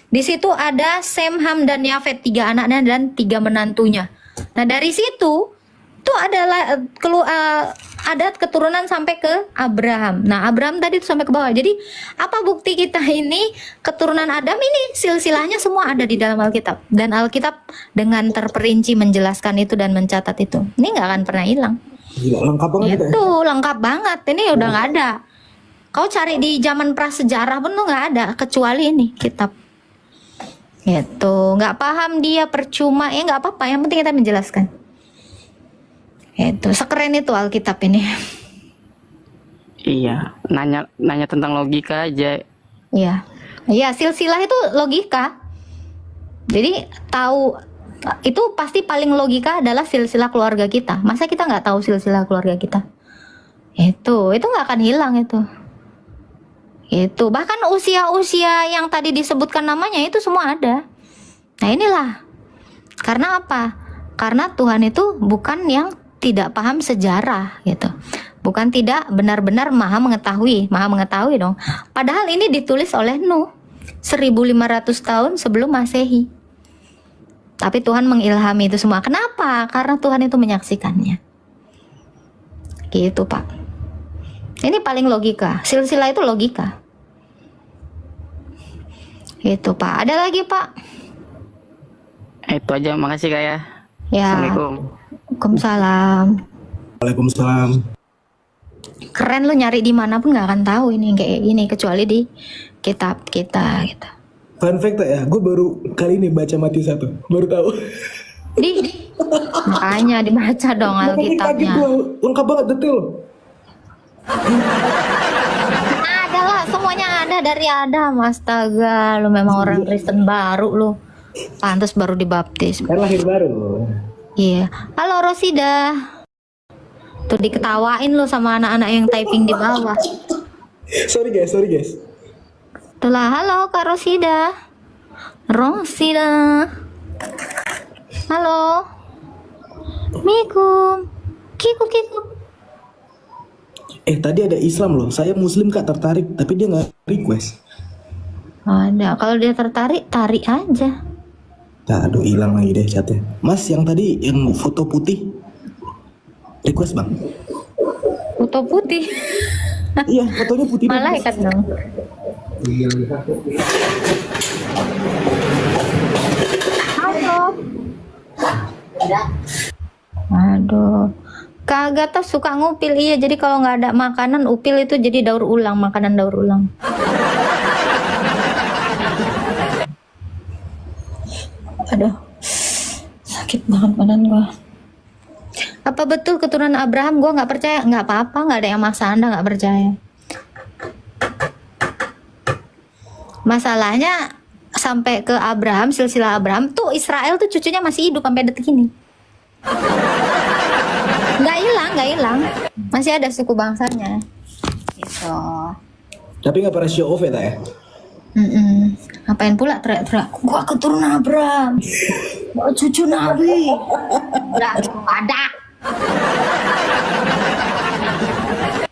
Di situ ada Sem, Ham, dan Yafet, 3 anaknya dan 3 menantunya. Nah, dari situ tuh adalah ada keturunan sampai ke Abraham. Nah, Abraham tadi tuh sampai ke bawah. Jadi, apa bukti kita ini keturunan Adam ini silsilahnya semua ada di dalam Alkitab. Dan Alkitab dengan terperinci menjelaskan itu dan mencatat itu. Ini nggak akan pernah hilang. Gila, lengkap banget kita ya. Itu lengkap banget. Ini udah nggak ada. Kau cari di zaman prasejarah pun tuh nggak ada kecuali ini kitab. Gitu. Nggak paham dia percuma ya nggak apa-apa. Yang penting kita menjelaskan. Itu sekeren itu Alkitab ini. Iya, nanya tentang logika aja. Iya. Iya, silsilah itu logika. Jadi tahu itu pasti paling logika adalah silsilah keluarga kita. Masa kita nggak tahu silsilah keluarga kita? Itu nggak akan hilang itu. Itu bahkan usia-usia yang tadi disebutkan namanya itu semua ada. Nah inilah. Karena apa? Karena Tuhan itu bukan yang tidak paham sejarah gitu. Bukan tidak benar-benar maha mengetahui dong. Padahal ini ditulis oleh Nuh 1500 tahun sebelum Masehi. Tapi Tuhan mengilhami itu semua. Kenapa? Karena Tuhan itu menyaksikannya. Gitu, Pak. Ini paling logika. Silsilah itu logika. Gitu, Pak. Ada lagi, Pak? Itu aja, makasih Kak ya. Ya. Assalamualaikum. Waalaikumsalam. Waalaikumsalam. Keren lu nyari di mana pun nggak akan tahu ini kayak gini kecuali di kitab kita gitu. Fun fact ya, gue baru kali ini baca Matius 1, baru tahu. Makanya dibaca dong Alkitabnya. Lengkap banget, detail. Ada lah, semuanya ada dari Adam. Astaga, lu memang orang Kristen baru lu. Pantas baru dibaptis. Kan lahir baru. Iya. Halo Rosida. Tuh diketawain lu sama anak-anak yang typing di bawah. Sorry guys. Itulah, halo Kak Rosida. Halo. Mikum. Kiku. Tadi ada Islam loh. Saya Muslim Kak, tertarik, tapi dia nggak request. Ada. Kalau dia tertarik, tarik aja. Aduh, hilang lagi deh chatnya. Mas, yang tadi yang foto putih, request bang. Foto putih. Iya, fotonya putih. Malaikat dong. Halo. Aduh. Kak Agatha suka ngupil, iya. Jadi kalau nggak ada makanan, upil itu jadi daur ulang, makanan daur ulang. Aduh, sakit banget badan gua. Apa betul keturunan Abraham? Gua nggak percaya. Nggak apa-apa, nggak ada yang maksa Anda nggak percaya. Masalahnya sampai ke Abraham, silsilah Abraham tuh Israel tuh cucunya masih hidup sampai detik ini. Nggak hilang. Masih ada suku bangsanya. Gitu. Tapi nggak pernah show off ya, Tak ya? Ngapain pula teriak-teriak, gua keturunan Abraham, gua cucu Nabi. Udah gitu ada.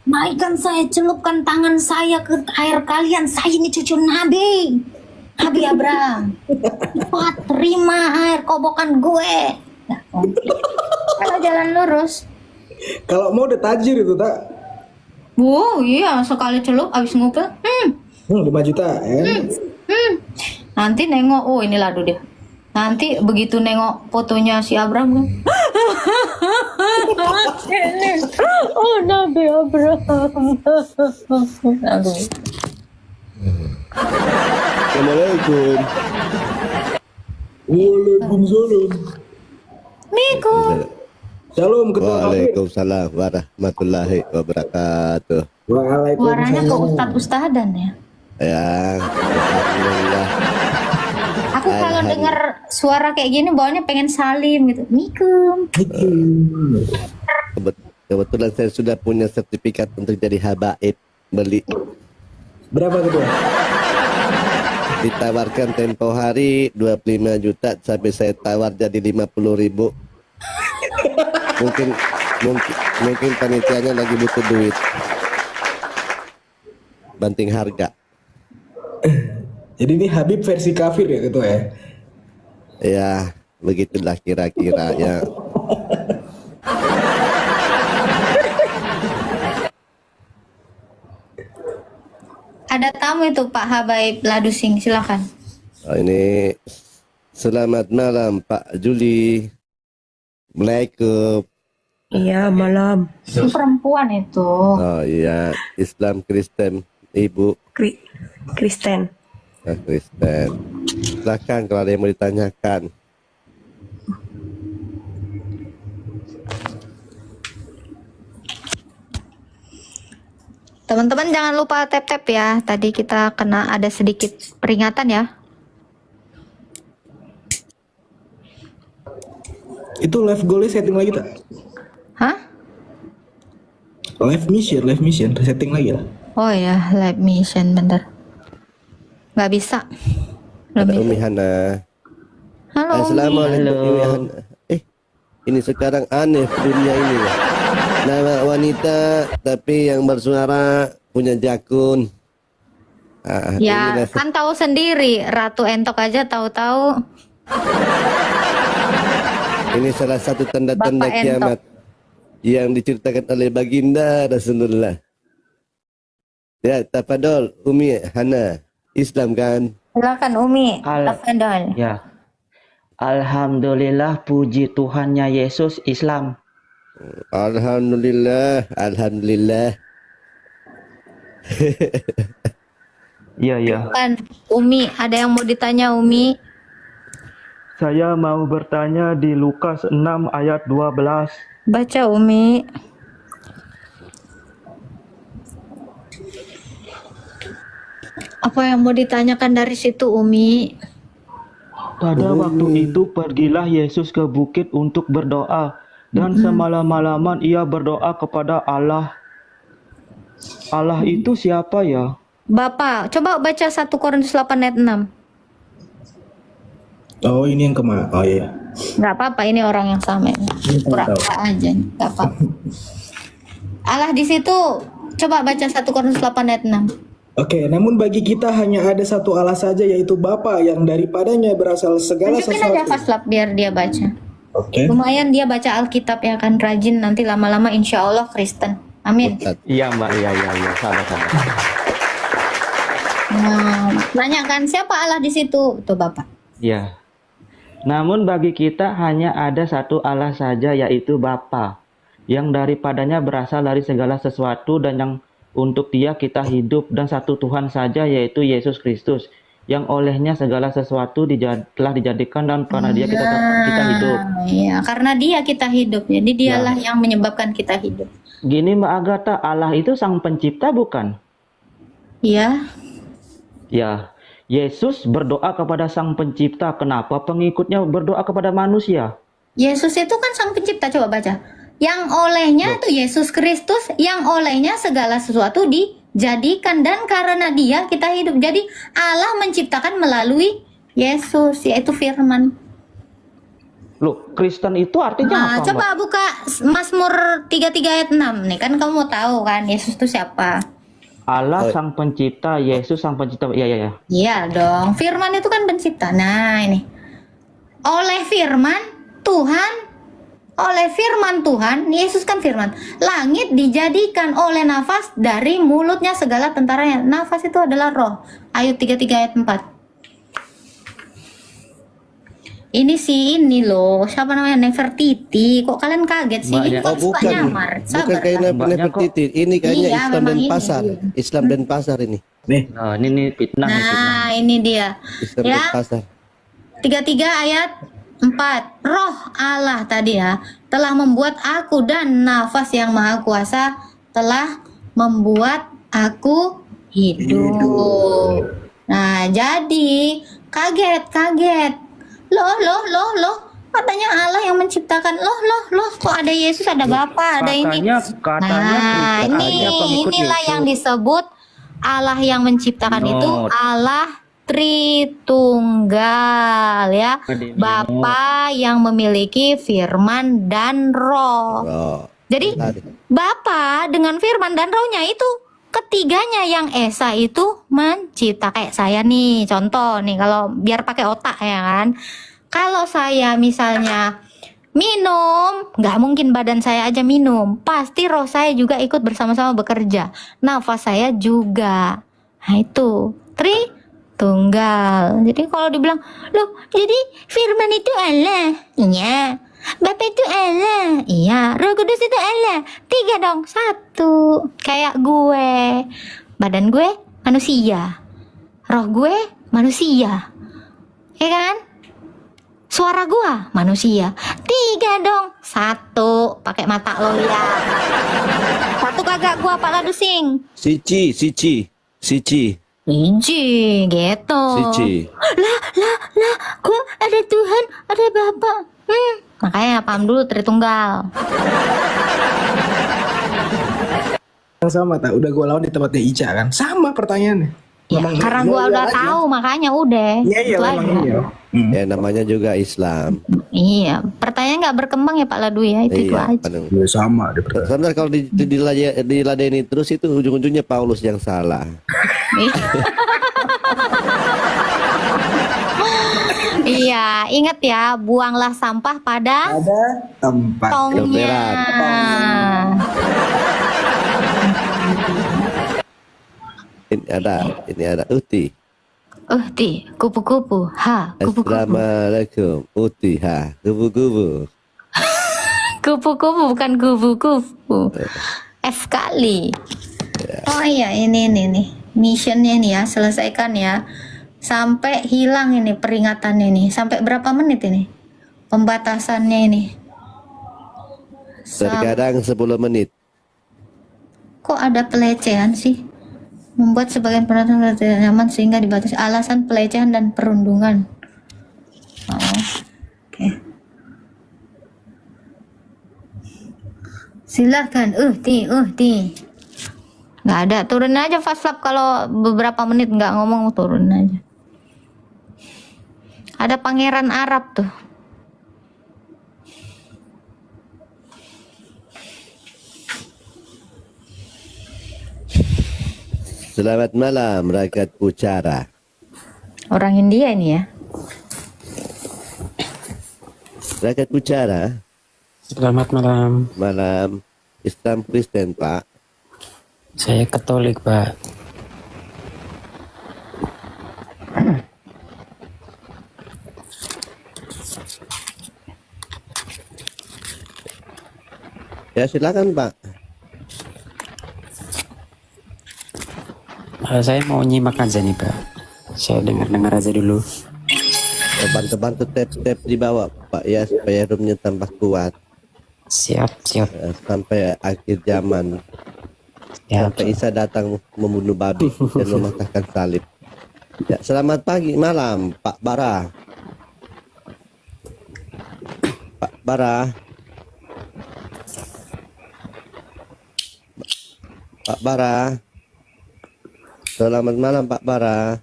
Maikan saya celupkan tangan saya ke air kalian, saya ini cucu Nabi Abraham. Cepat terima air kobokan gue. Nah, kalau jalan lurus. Kalau mau udah tajir itu, Tak. Wow, iya sekali celup abis ngupil. 5 juta ya. Nanti nengok, oh ini ladu dia. Nanti begitu nengok fotonya si Abraham kan. Oh Nabi Abraham. Aduh. Assalamualaikum. Waalaikumsalam. Miko. Shalom ketua. Waalaikumsalam warahmatullahi wabarakatuh. Suaranya ke ustad-ustadan ya. Ya, alhamdulillah. Aku kalau dengar suara kayak gini bawahnya pengen salim gitu. Mikum. Kebetulan saya sudah punya sertifikat untuk jadi habaib. Beli. Berapa kedua? Ditawarkan tempo hari 25 juta sampai saya tawar jadi 50.000. mungkin panitianya lagi butuh duit. Banting harga. Jadi ini Habib versi kafir ya ketua ya? Ya, begitulah kira-kira ya. Ada tamu itu Pak Habaib Ladusing, silakan. Ini selamat malam Pak Juli. Assalamualaikum. Iya malam. Perempuan itu. Oh iya, Islam Kristen Ibu. Kristen. Kristen. Silakan kalau ada yang mau ditanyakan. Teman-teman jangan lupa tap-tap ya. Tadi kita kena ada sedikit peringatan ya. Itu live goalnya setting lagi tak? Hah? Live mission, setting lagi lah. Oh ya, live mission bentar. Nggak bisa. Ada Umi Hana. Halo Assalamualaikum Umi Hana. Ini sekarang aneh dunia ini ya. Nama wanita tapi yang bersuara punya jakun. Ya kan tahu sendiri, Ratu Entok aja tahu-tahu. Ini salah satu tanda-tanda Bapak kiamat yang diceritakan oleh baginda Rasulullah. Ya, tafadol Umi Hana, Islam kan? Silakan Umi, tafadol. Ya. Alhamdulillah, puji Tuhannya Yesus, Islam. Alhamdulillah. Iya. Kan Umi, ada yang mau ditanya Umi? Saya mau bertanya di Lukas 6 ayat 12. Baca Umi. Apa yang mau ditanyakan dari situ Umi? Pada waktu itu pergilah Yesus ke bukit untuk berdoa. Dan semalam-malaman ia berdoa kepada Allah. Allah itu siapa ya? Bapak, coba baca 1 Korintus 8 ayat 6. Oh ini yang kemana? Oh iya. Nggak apa-apa, ini orang yang sama. Pura-pura aja, nggak apa-apa. Allah di situ, coba baca 1 Korintus 8 ayat 6. Oke, namun bagi kita hanya ada satu Allah saja, yaitu Bapa yang daripadanya berasal segala Tunjukin sesuatu. aja Faslab biar dia baca. Oke. Lumayan dia baca Alkitab ya kan, rajin, nanti lama-lama insya Allah Kristen. Amin. Iya Mbak, iya, sama-sama. Nah, tanyakan siapa Allah di situ? Tuh Bapak. Iya. Namun bagi kita hanya ada satu Allah saja, yaitu Bapa, yang daripadanya berasal dari segala sesuatu dan yang untuk Dia kita hidup, dan satu Tuhan saja, yaitu Yesus Kristus, yang olehnya segala sesuatu telah dijadikan, dan karena Dia kita hidup. Iya, karena Dia kita hidup. Jadi Dialah yang menyebabkan kita hidup. Gini Mbak Agatha, Allah itu sang pencipta bukan? Iya. Ya, Yesus berdoa kepada sang pencipta. Kenapa pengikutnya berdoa kepada manusia? Yesus itu kan sang pencipta, coba baca. Yang olehnya itu Yesus Kristus, yang olehnya segala sesuatu dijadikan, dan karena Dia kita hidup. Jadi Allah menciptakan melalui Yesus, yaitu firman. Loh, Kristen itu artinya apa? Coba buka Mazmur 33 ayat 6. Nih kan kamu mau tahu kan Yesus itu siapa? Allah sang pencipta, Yesus sang pencipta. Iya. Iya dong, firman itu kan pencipta. Nah ini, oleh firman Tuhan, Yesus kan firman. Langit dijadikan oleh nafas dari mulutnya segala tentaranya. Nafas itu adalah roh. Ayat 33 ayat 4. Ini loh, siapa namanya, Nefertiti. Kok kalian kaget sih? Ini kok suka nyamar. Bukan kayak Nefertiti. Ini kayaknya Iya, Islam dan memang pasar. ini. Islam dan pasar ini. Nih. Oh, ini fitnah. Nah, ini dia. Islam Ya. dan pasar. 33 ayat 4. Roh Allah tadi ya telah membuat aku, dan nafas yang maha kuasa telah membuat aku hidup. Nah, jadi kaget. Loh. Katanya Allah yang menciptakan. Loh, kok ada Yesus, ada Bapa, ada ini. Katanya Inilah yang disebut Allah yang menciptakan itu Allah Tritunggal ya. Bapa yang memiliki firman dan roh. Jadi Bapa dengan firman dan rohnya itu ketiganya yang esa itu mencipta. Kayak saya nih, contoh nih, kalau biar pakai otak ya kan. Kalau saya misalnya minum, nggak mungkin badan saya aja minum, pasti roh saya juga ikut bersama-sama bekerja, nafas saya juga. Nah itu Tritunggal. Jadi kalau dibilang, loh jadi firman itu Allah, iya. Bapa itu Allah, iya. Roh Kudus itu Allah, 3 dong, 1. Kayak gue, badan gue manusia, roh gue manusia, ya kan? Suara gua manusia, 3 dong, 1 pakai mata lo lihat, 1 kagak gua Pak Ladusing. Sici gitu. Lah, gua ada Tuhan, ada Bapa. Makanya paham dulu Tritunggal. Yang sama tak, udah gue lawan di tempatnya Ica kan, sama pertanyaannya. Ya, karena gua udah tahu makanya udah. Iya, memang iya. Ya namanya juga Islam. Iya, pertanyaan nggak berkembang ya Pak Ladu ya, itu aja. Sama. Sebenarnya kalau diladeni terus itu ujung-ujungnya Paulus yang salah. Iya, ingat ya, buanglah sampah pada tempat tongnya. Ini ada Uti. Kupu-kupu, kupu-kupu. Assalamualaikum, Uti, kupu-kupu. Kupu-kupu bukan kupu-kupu. F kali. Oh iya, ini nih. Missionnya nih ya, selesaikan ya. Sampai hilang ini peringatannya nih. Sampai berapa menit ini? Pembatasannya ini. Terkadang 10 menit. Kok ada pelecehan sih? Membuat sebagian penonton tidak nyaman sehingga dibatasi. Alasan pelecehan dan perundungan. Oke. Silakan, Uhti. Nggak ada, turun aja fast lap kalau beberapa menit nggak ngomong, turun aja. Ada pangeran Arab tuh. Selamat malam, rakyat Pucara. Orang India ini ya. Rakyat Pucara. Selamat malam. Malam. Islam Kristen, Pak. Saya Katolik, Pak. Ya silakan, Pak. Saya mau nyimak aja nih, Pak. Saya dengar aja dulu. Bantu-bantu tap-tap di bawah, Pak, ya, supaya roomnya tambah kuat. Siap. Sampai akhir zaman. Sampai Isa datang membunuh babi dan mematahkan salib. Ya, selamat pagi, malam, Pak Bara. Pak Bara. Pak Bara. Selamat malam, Pak Bara.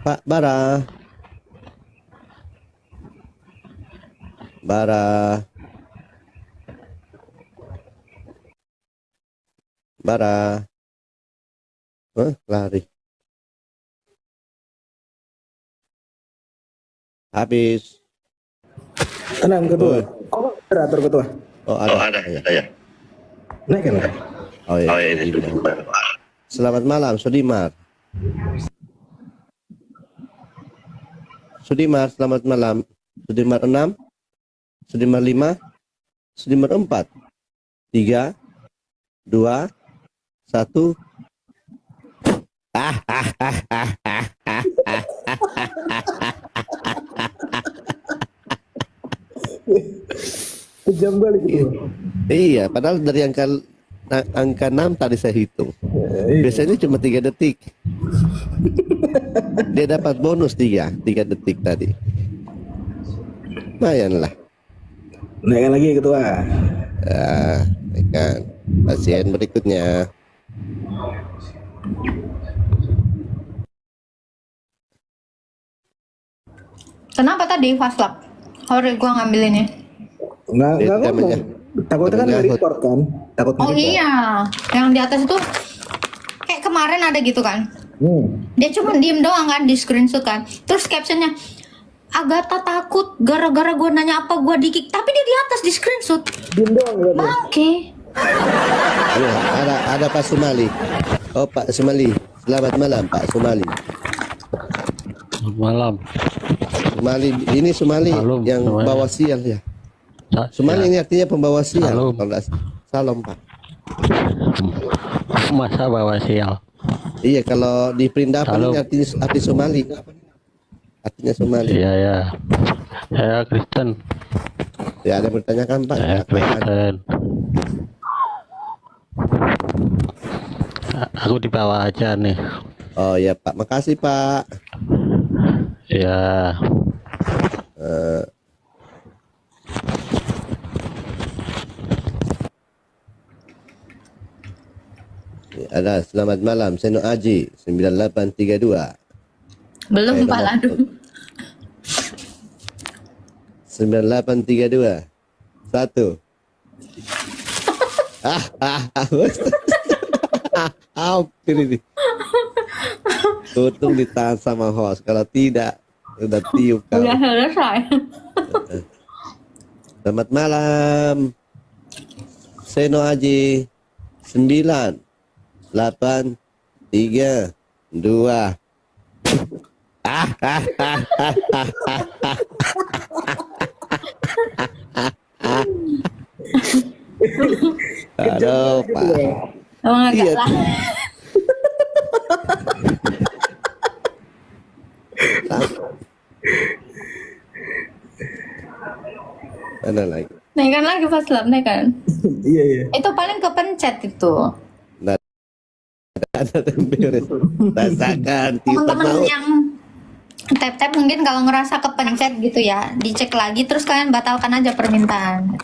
Pak Bara. Bara. Lari. Habis. Tenang, Ketua. Moderator, Ketua. Oh, ada. Ya. Naik kan? Oh iya. Selamat malam, Sudimar. Selamat malam. Sudimar 6, Sudimar 5, Sudimar 4, 3, 2, 1. Kejam kali gitu. Iya, padahal dari angka 6 tadi saya hitung. Biasanya cuma 3 detik. Dia dapat bonus 3 detik tadi. Lumayan lah. Naikkan lagi ketua. Ya, naikkan. Pasien berikutnya. Kenapa tadi fast lap? Sorry, gua ngambilinnya. Enggak ngomong. Takutnya kan nge-report kan? Takut Oh iya, yang di atas itu kayak kemarin ada gitu kan? Dia cuma diem doang kan di screenshot kan. Terus captionnya, Agatha takut gara-gara gue nanya apa gue dikik, tapi dia di atas di screenshot. Diem doang ya. Bangke. Ada Pak Sumali. Oh Pak Sumali, selamat malam Pak Sumali. Selamat malam. Sumali ini Sumali Salam, yang semuanya. bawa sial ya. Sumali ini artinya pembawa sial. Salam Pak. Masa bawa sial? Iya, kalau di Perindapan Salam. ini arti Somali. Artinya Somali. Iya ya. Saya Kristen. Ya, ada yang bertanyakan Pak. Saya Kristen. Aku di bawah aja nih. Oh ya Pak, makasih Pak. Ya. Ada selamat malam Seno Aji 9832. Belum Pak Ladu. 9832. 1. Hampir ini. Untung ditahan sama host. Kalau tidak, udah tiup kau. Udah selesai. Selamat malam Seno Aji 9 8 3 2. Aduh Pak. Emang agak Iya. lah. Mana lagi? Naikkan lagi fast lap, naikkan. Iya. Itu paling kepencet itu. Ada beres. Rasakan tiupan Teman-teman maut. yang tap-tap mungkin kalau ngerasa kepencet gitu ya, dicek lagi terus kalian batalkan aja permintaan.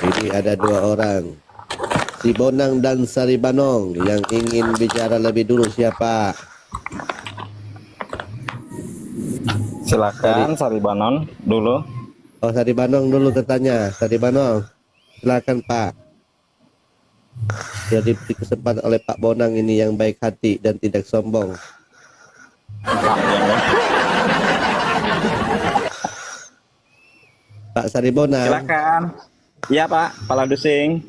Ini ada 2 orang, si Bonang dan Sari Banong, yang ingin bicara lebih dulu. Siapa? Silakan Sari Banon dulu. Oh, Sari Banong dulu tertanya. Sari Banong, silakan Pak. Sudah diberi kesempatan oleh Pak Bonang ini yang baik hati dan tidak sombong. Pak Sari Bonang. Silakan. Iya Pak, Pala Dusing.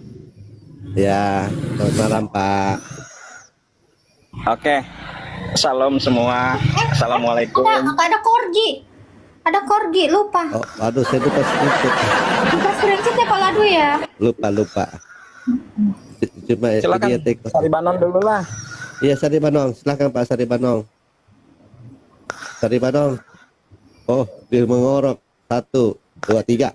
Ya, selamat malam Pak. Oke. Salam semua. Assalamualaikum. Ada korgi. Ada korgi, lupa. Oh, aduh, saya lupa screenshot. Lupa screenshot ya Pak Ladu ya. Lupa. Cuma Silakan dia take. Sari Banon dulu lah. Iya, Sari Banong. Silakan Pak Sari Banong. Sari Banong. Oh, dia mengorok. 1, 2, 3.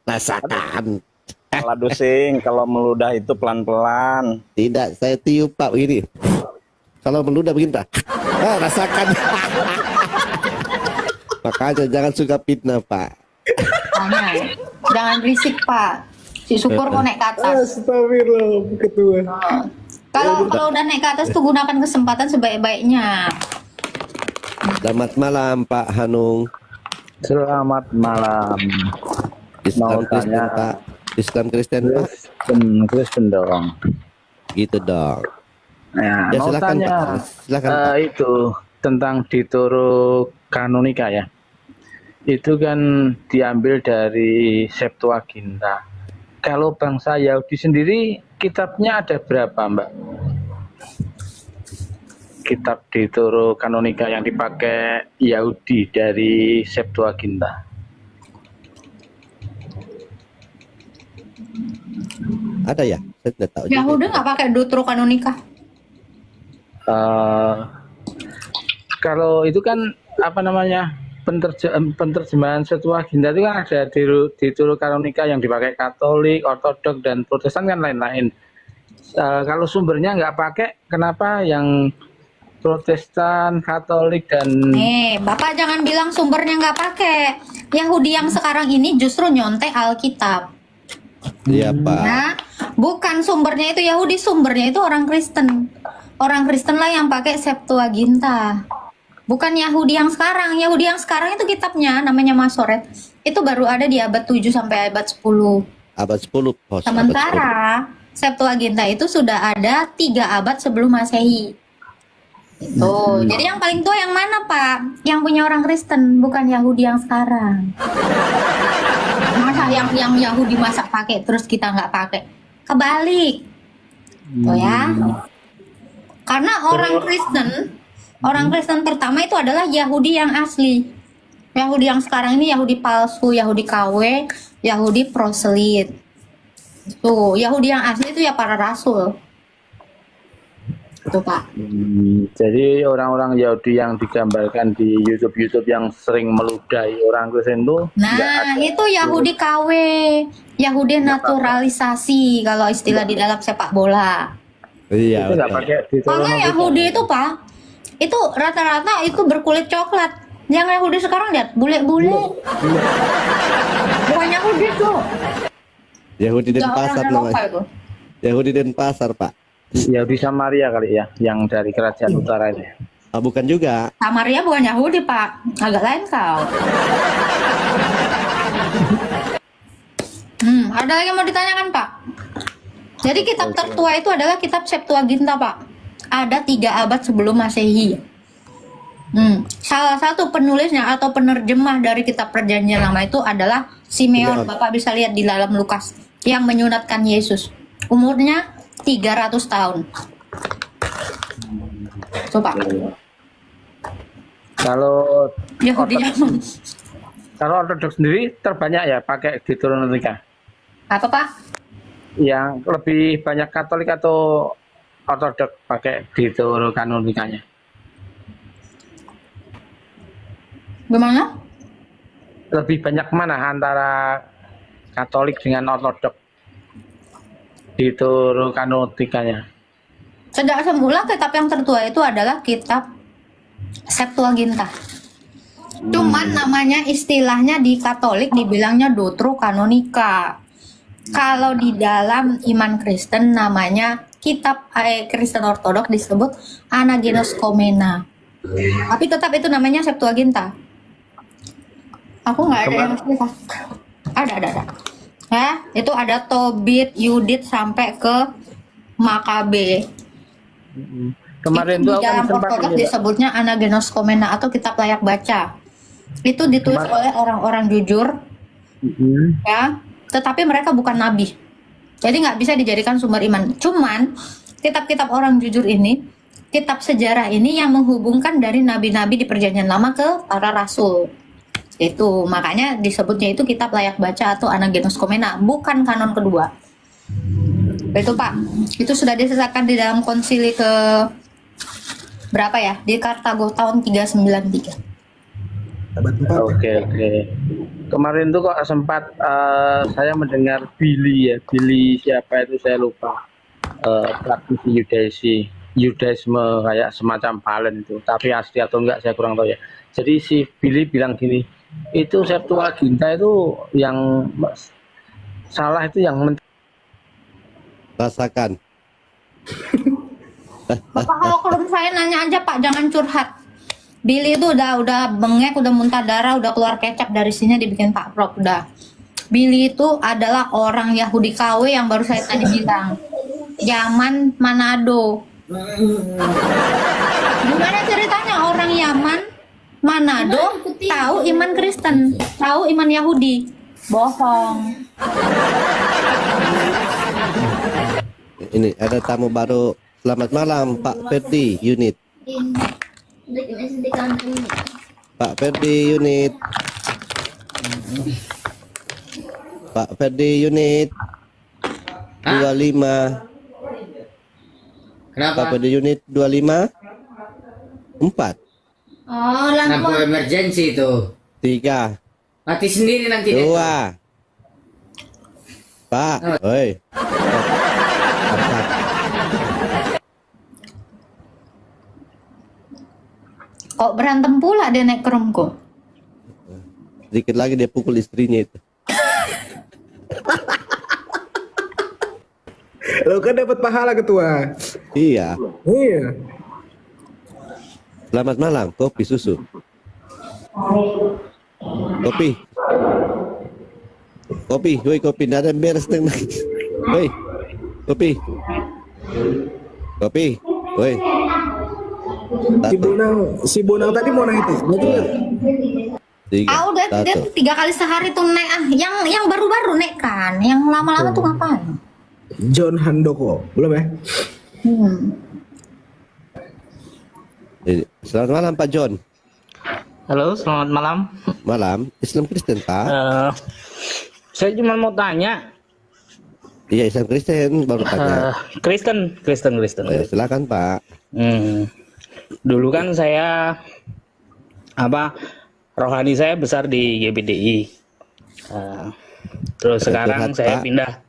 Rasakan. Pala Dusing, kalau meludah itu pelan-pelan. Tidak, saya tiup Pak begini. Kalau meludah begini Pak. Rasakan. Makanya jangan suka fitnah Pak. Jangan berisik Pak. Si syukur kok naik ke atas. Astagfirullah, ketua. Kalau udah naik ke atas tuh gunakan kesempatan sebaik-baiknya. Selamat malam Pak Hanung. Selamat malam. Islam Kristen Pak. Islam Kristen Pak. Kristen dong. Gitu dong. Ya, Ya, mau silakan, tanya Pak. Silakan, Pak. itu tentang Ditoro Kanonika ya. Itu kan diambil dari Septuaginta. Kalau bangsa Yahudi sendiri kitabnya ada berapa, Mbak? Kitab Ditoro Kanonika yang dipakai Yahudi dari Septuaginta. Ada ya? Saya tidak tahu. Yahudi nggak pakai Deutero Kanonika. Kalau itu kan apa namanya, penerjemahan Septuaginta itu kan ada di Turuk Kanonika yang dipakai Katolik, Ortodok, dan Protestan kan lain-lain. Kalau sumbernya nggak pakai, kenapa yang Protestan, Katolik, dan... Bapak jangan bilang sumbernya nggak pakai. Yahudi yang sekarang ini justru nyontek Alkitab. Iya, Pak. Nah, bukan sumbernya itu Yahudi, sumbernya itu orang Kristen. Orang Kristen lah yang pakai Septuaginta. Bukan Yahudi yang sekarang. Yahudi yang sekarang itu kitabnya namanya Masoret. Itu baru ada di abad 7 sampai abad 10. Abad 10, Bos. Sementara Septuaginta itu sudah ada 3 abad sebelum Masehi. Itu. Jadi yang paling tua yang mana, Pak? Yang punya orang Kristen, bukan Yahudi yang sekarang. Masa yang Yahudi masa pakai terus kita nggak pakai? Kebalik. Tuh ya. Karena orang Kristen pertama itu adalah Yahudi yang asli. Yahudi yang sekarang ini Yahudi palsu, Yahudi KW, Yahudi proselit. Tuh, Yahudi yang asli itu ya para rasul. Itu, Pak. Jadi orang-orang Yahudi yang digambarkan di YouTube yang sering meludahi orang Kristen itu itu Yahudi KW, Yahudi naturalisasi kalau istilah di dalam sepak bola. Iya. Kalau Yahudi itu, Pak, itu rata-rata itu berkulit coklat. Yang Yahudi sekarang lihat bule-bule. Bukan Yahudi tuh. Yahudi Denpasar namanya. Yahudi Denpasar, Pak. Yahudi Samaria kali ya, yang dari kerajaan utara ini. Bukan juga. Samaria bukan Yahudi, Pak. Agak lain kau. Ada lagi yang mau ditanyakan, Pak? Jadi kitab tertua itu adalah kitab Septuaginta, Pak. Ada 3 abad sebelum Masehi. Salah satu penulisnya atau penerjemah dari kitab Perjanjian Lama itu adalah Simeon. Bapak bisa lihat di dalam Lukas yang menyunatkan Yesus. Umurnya 300 tahun. Coba. Kalau Yahudi kalau Ortodok sendiri terbanyak ya pakai Deuteronomika. Apa, Pak? Yang lebih banyak Katolik atau Ortodok pakai Deuterokanonikanya? Gimana? Lebih banyak mana antara Katolik dengan Ortodok Deuterokanonikanya? Sejak semula kitab yang tertua itu adalah kitab Septuaginta. Cuman namanya istilahnya di Katolik dibilangnya Deuterokanonika. Kalau di dalam iman Kristen namanya kitab Kristen Ortodok disebut Anagenos Komena. Tapi tetap itu namanya Septuaginta. Aku nggak ada yang asli, Pak. Ada. Ya, itu ada Tobit, Yudit sampai ke Makabe. Kemarin itu di dalam Ortodok disebutnya Anagenos Komena atau kitab layak baca. Itu ditulis oleh orang-orang jujur, ya. Tetapi mereka bukan nabi, jadi nggak bisa dijadikan sumber iman. Cuman kitab-kitab orang jujur ini, kitab sejarah ini yang menghubungkan dari nabi-nabi di Perjanjian Lama ke para rasul. Itu makanya disebutnya itu kitab layak baca atau Anagenos Komena, bukan kanon kedua. Itu, Pak, itu sudah disesatkan di dalam konsili ke berapa ya, di Kartago tahun 393. Oke. Kemarin tuh kok sempat saya mendengar Billy siapa itu saya lupa, praktisi Yudaisme kayak semacam Palen itu, tapi asli atau enggak saya kurang tahu ya. Jadi si Billy bilang gini, itu Septuaginta itu yang salah itu yang rasakan. Bapak kalau saya nanya aja, Pak, jangan curhat. Billy itu udah bengek, udah muntah darah, udah keluar kecap dari sini dibikin Pak Prok udah. Billy itu adalah orang Yahudi KW yang baru saya tadi bilang. Yaman Manado. Gimana ceritanya orang Yaman Manado tahu iman Kristen, tahu iman Yahudi? Bohong. Ini ada tamu baru. Selamat malam, Pak Ferdi Unit. Pak Ferdi Unit. Pak Ferdi Unit 25. Kenapa? Pak Ferdi Unit 25 4. Oh, lampu emergency itu. 3, Mati sendiri nanti deh. 2, Pak, woi. Kok berantem pula dia naik ke roomku? Sedikit lagi dia pukul istrinya itu. Lo kan dapat pahala ketua. Iya. Iya. Selamat malam, kopi susu. Kopi. Kopi, woi kopi, nggak ada yang beres tengah. Woi, kopi. Kopi, woi. Si Bonang tadi mau naik itu. Ah udah dia 3 kali sehari tuh naik yang baru-baru naik kan, yang lama-lama tuh ngapain? John Handoko, belum ya? Selamat malam Pak John. Halo, selamat malam. Malam, Islam Kristen Pak. Saya cuma mau tanya. Iya Islam Kristen baru tanya. Kristen. Silakan Pak. Dulu kan saya rohani saya besar di GBDI. Terus sekarang saya pindah.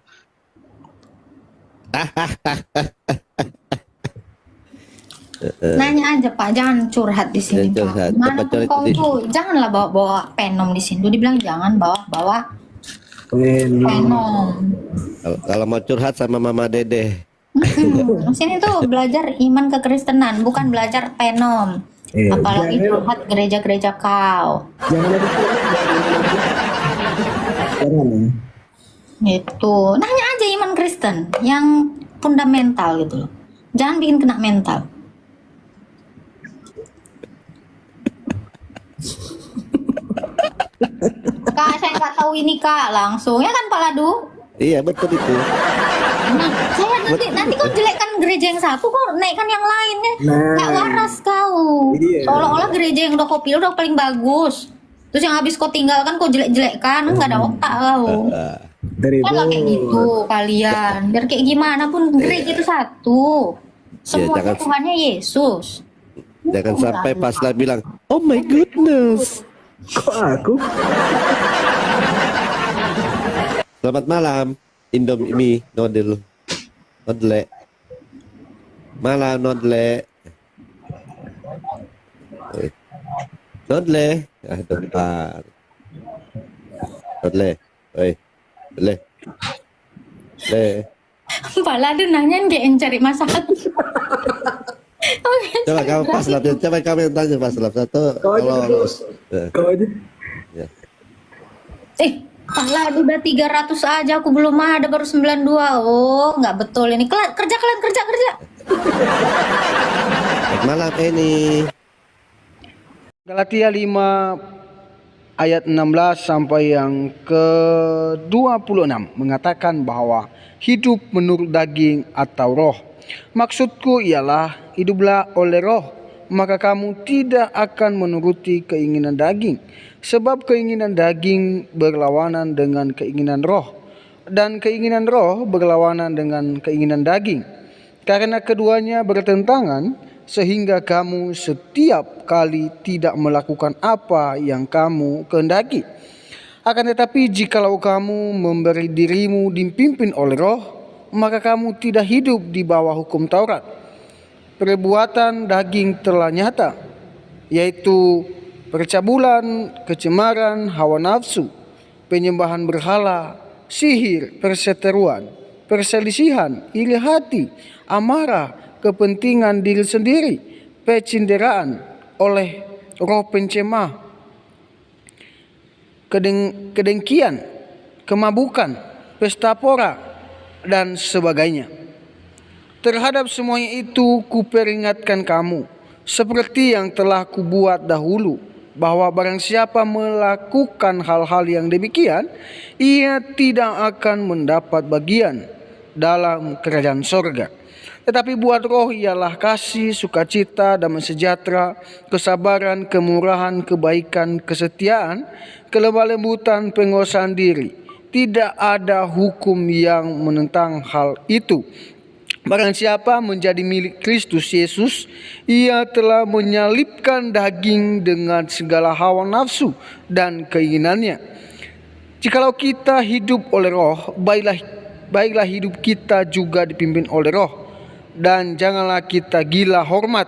Nanya aja Pak, jangan curhat di sini Pak. Mana kau tuh janganlah bawa penom di sini. Tuh dibilang jangan bawa penom. Kalau mau curhat sama Mama Dede. Sini tuh belajar iman kekristenan, bukan belajar penom. Apalagi curhat gereja-gereja kau. Itu nanya aja iman Kristen yang fundamental gitu loh. Jangan bikin kena mental. Kak, saya nggak tahu ini Kak, langsung ya kan Pak Ladu? Iya betul itu. Nah, saya nanti kau jelekkan gereja yang satu, kau naikkan yang lain ya. Nggak waras kau. Seolah-olah gereja yang udah kau pilih udah paling bagus. Terus yang habis kau tinggalkan kau jelek-jelekkan, nggak ada otak kau. Kan kayak gitu kalian. Biar kayak gimana pun gereja itu satu. Semua Tuhannya Yesus. Jangan sampai paslah bilang, oh my goodness. Kok aku? Selamat malam, Indomie Nodle. Malam Nodle. Tempat. Nodle. Oi. Le. Pak Ladu nanyain kayak yang cari masalah. Coba kamu pas lah, coba kamu yang tanya pas lah satu. Kau aja. Ya. Pak Ladu udah 300 aja, aku belum ada, baru 92. Oh, nggak betul ini. Kerja. Selamat malam ini. Galatia 5 ayat 16 sampai yang ke-26 mengatakan bahwa hidup menurut daging atau roh. Maksudku ialah hiduplah oleh roh, maka kamu tidak akan menuruti keinginan daging. Sebab keinginan daging berlawanan dengan keinginan roh, dan keinginan roh berlawanan dengan keinginan daging. Karena keduanya bertentangan, sehingga kamu setiap kali tidak melakukan apa yang kamu kehendaki. Akan tetapi jikalau kamu memberi dirimu dipimpin oleh roh, maka kamu tidak hidup di bawah hukum Taurat. Perbuatan daging telah nyata, yaitu percabulan, kecemaran, hawa nafsu, penyembahan berhala, sihir, perseteruan, perselisihan, iri hati, amarah, kepentingan diri sendiri, pecinderaan oleh roh pencemah, kedengkian, kemabukan, pesta pora, dan sebagainya. Terhadap semuanya itu kuperingatkan kamu, seperti yang telah kubuat dahulu, bahwa barang siapa melakukan hal-hal yang demikian, ia tidak akan mendapat bagian dalam kerajaan sorga. Tetapi buat roh ialah kasih, sukacita, damai sejahtera, kesabaran, kemurahan, kebaikan, kesetiaan, kelemah lembutan, penguasaan diri. Tidak ada hukum yang menentang hal itu. Barang siapa menjadi milik Kristus Yesus, ia telah menyalibkan daging dengan segala hawa nafsu dan keinginannya. Jikalau kita hidup oleh Roh, baiklah hidup kita juga dipimpin oleh Roh. Dan janganlah kita gila hormat,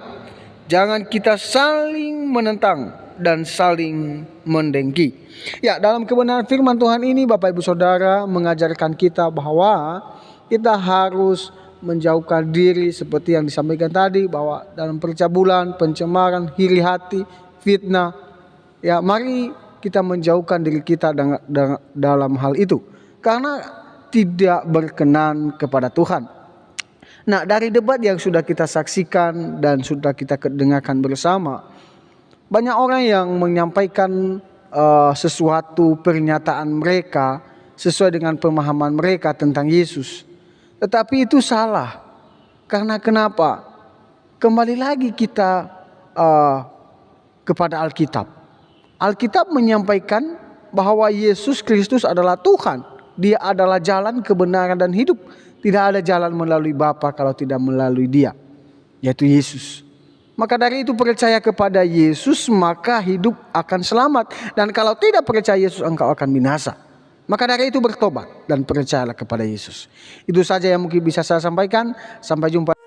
jangan kita saling menentang dan saling mendengki. Ya, dalam kebenaran firman Tuhan ini Bapak Ibu Saudara mengajarkan kita bahwa kita harus menjauhkan diri seperti yang disampaikan tadi, bahwa dalam percabulan, pencemaran, iri hati, fitnah, ya mari kita menjauhkan diri kita dalam hal itu, karena tidak berkenan kepada Tuhan. Nah, dari debat yang sudah kita saksikan dan sudah kita dengarkan bersama, banyak orang yang menyampaikan sesuatu pernyataan mereka sesuai dengan pemahaman mereka tentang Yesus. Tetapi itu salah. Karena kenapa? Kembali lagi kita kepada Alkitab. Alkitab menyampaikan bahwa Yesus Kristus adalah Tuhan. Dia adalah jalan, kebenaran dan hidup. Tidak ada jalan melalui Bapa kalau tidak melalui Dia, yaitu Yesus. Maka dari itu percaya kepada Yesus, maka hidup akan selamat. Dan kalau tidak percaya Yesus, engkau akan binasa. Maka dari itu bertobat dan percayalah kepada Yesus. Itu saja yang mungkin bisa saya sampaikan. Sampai jumpa.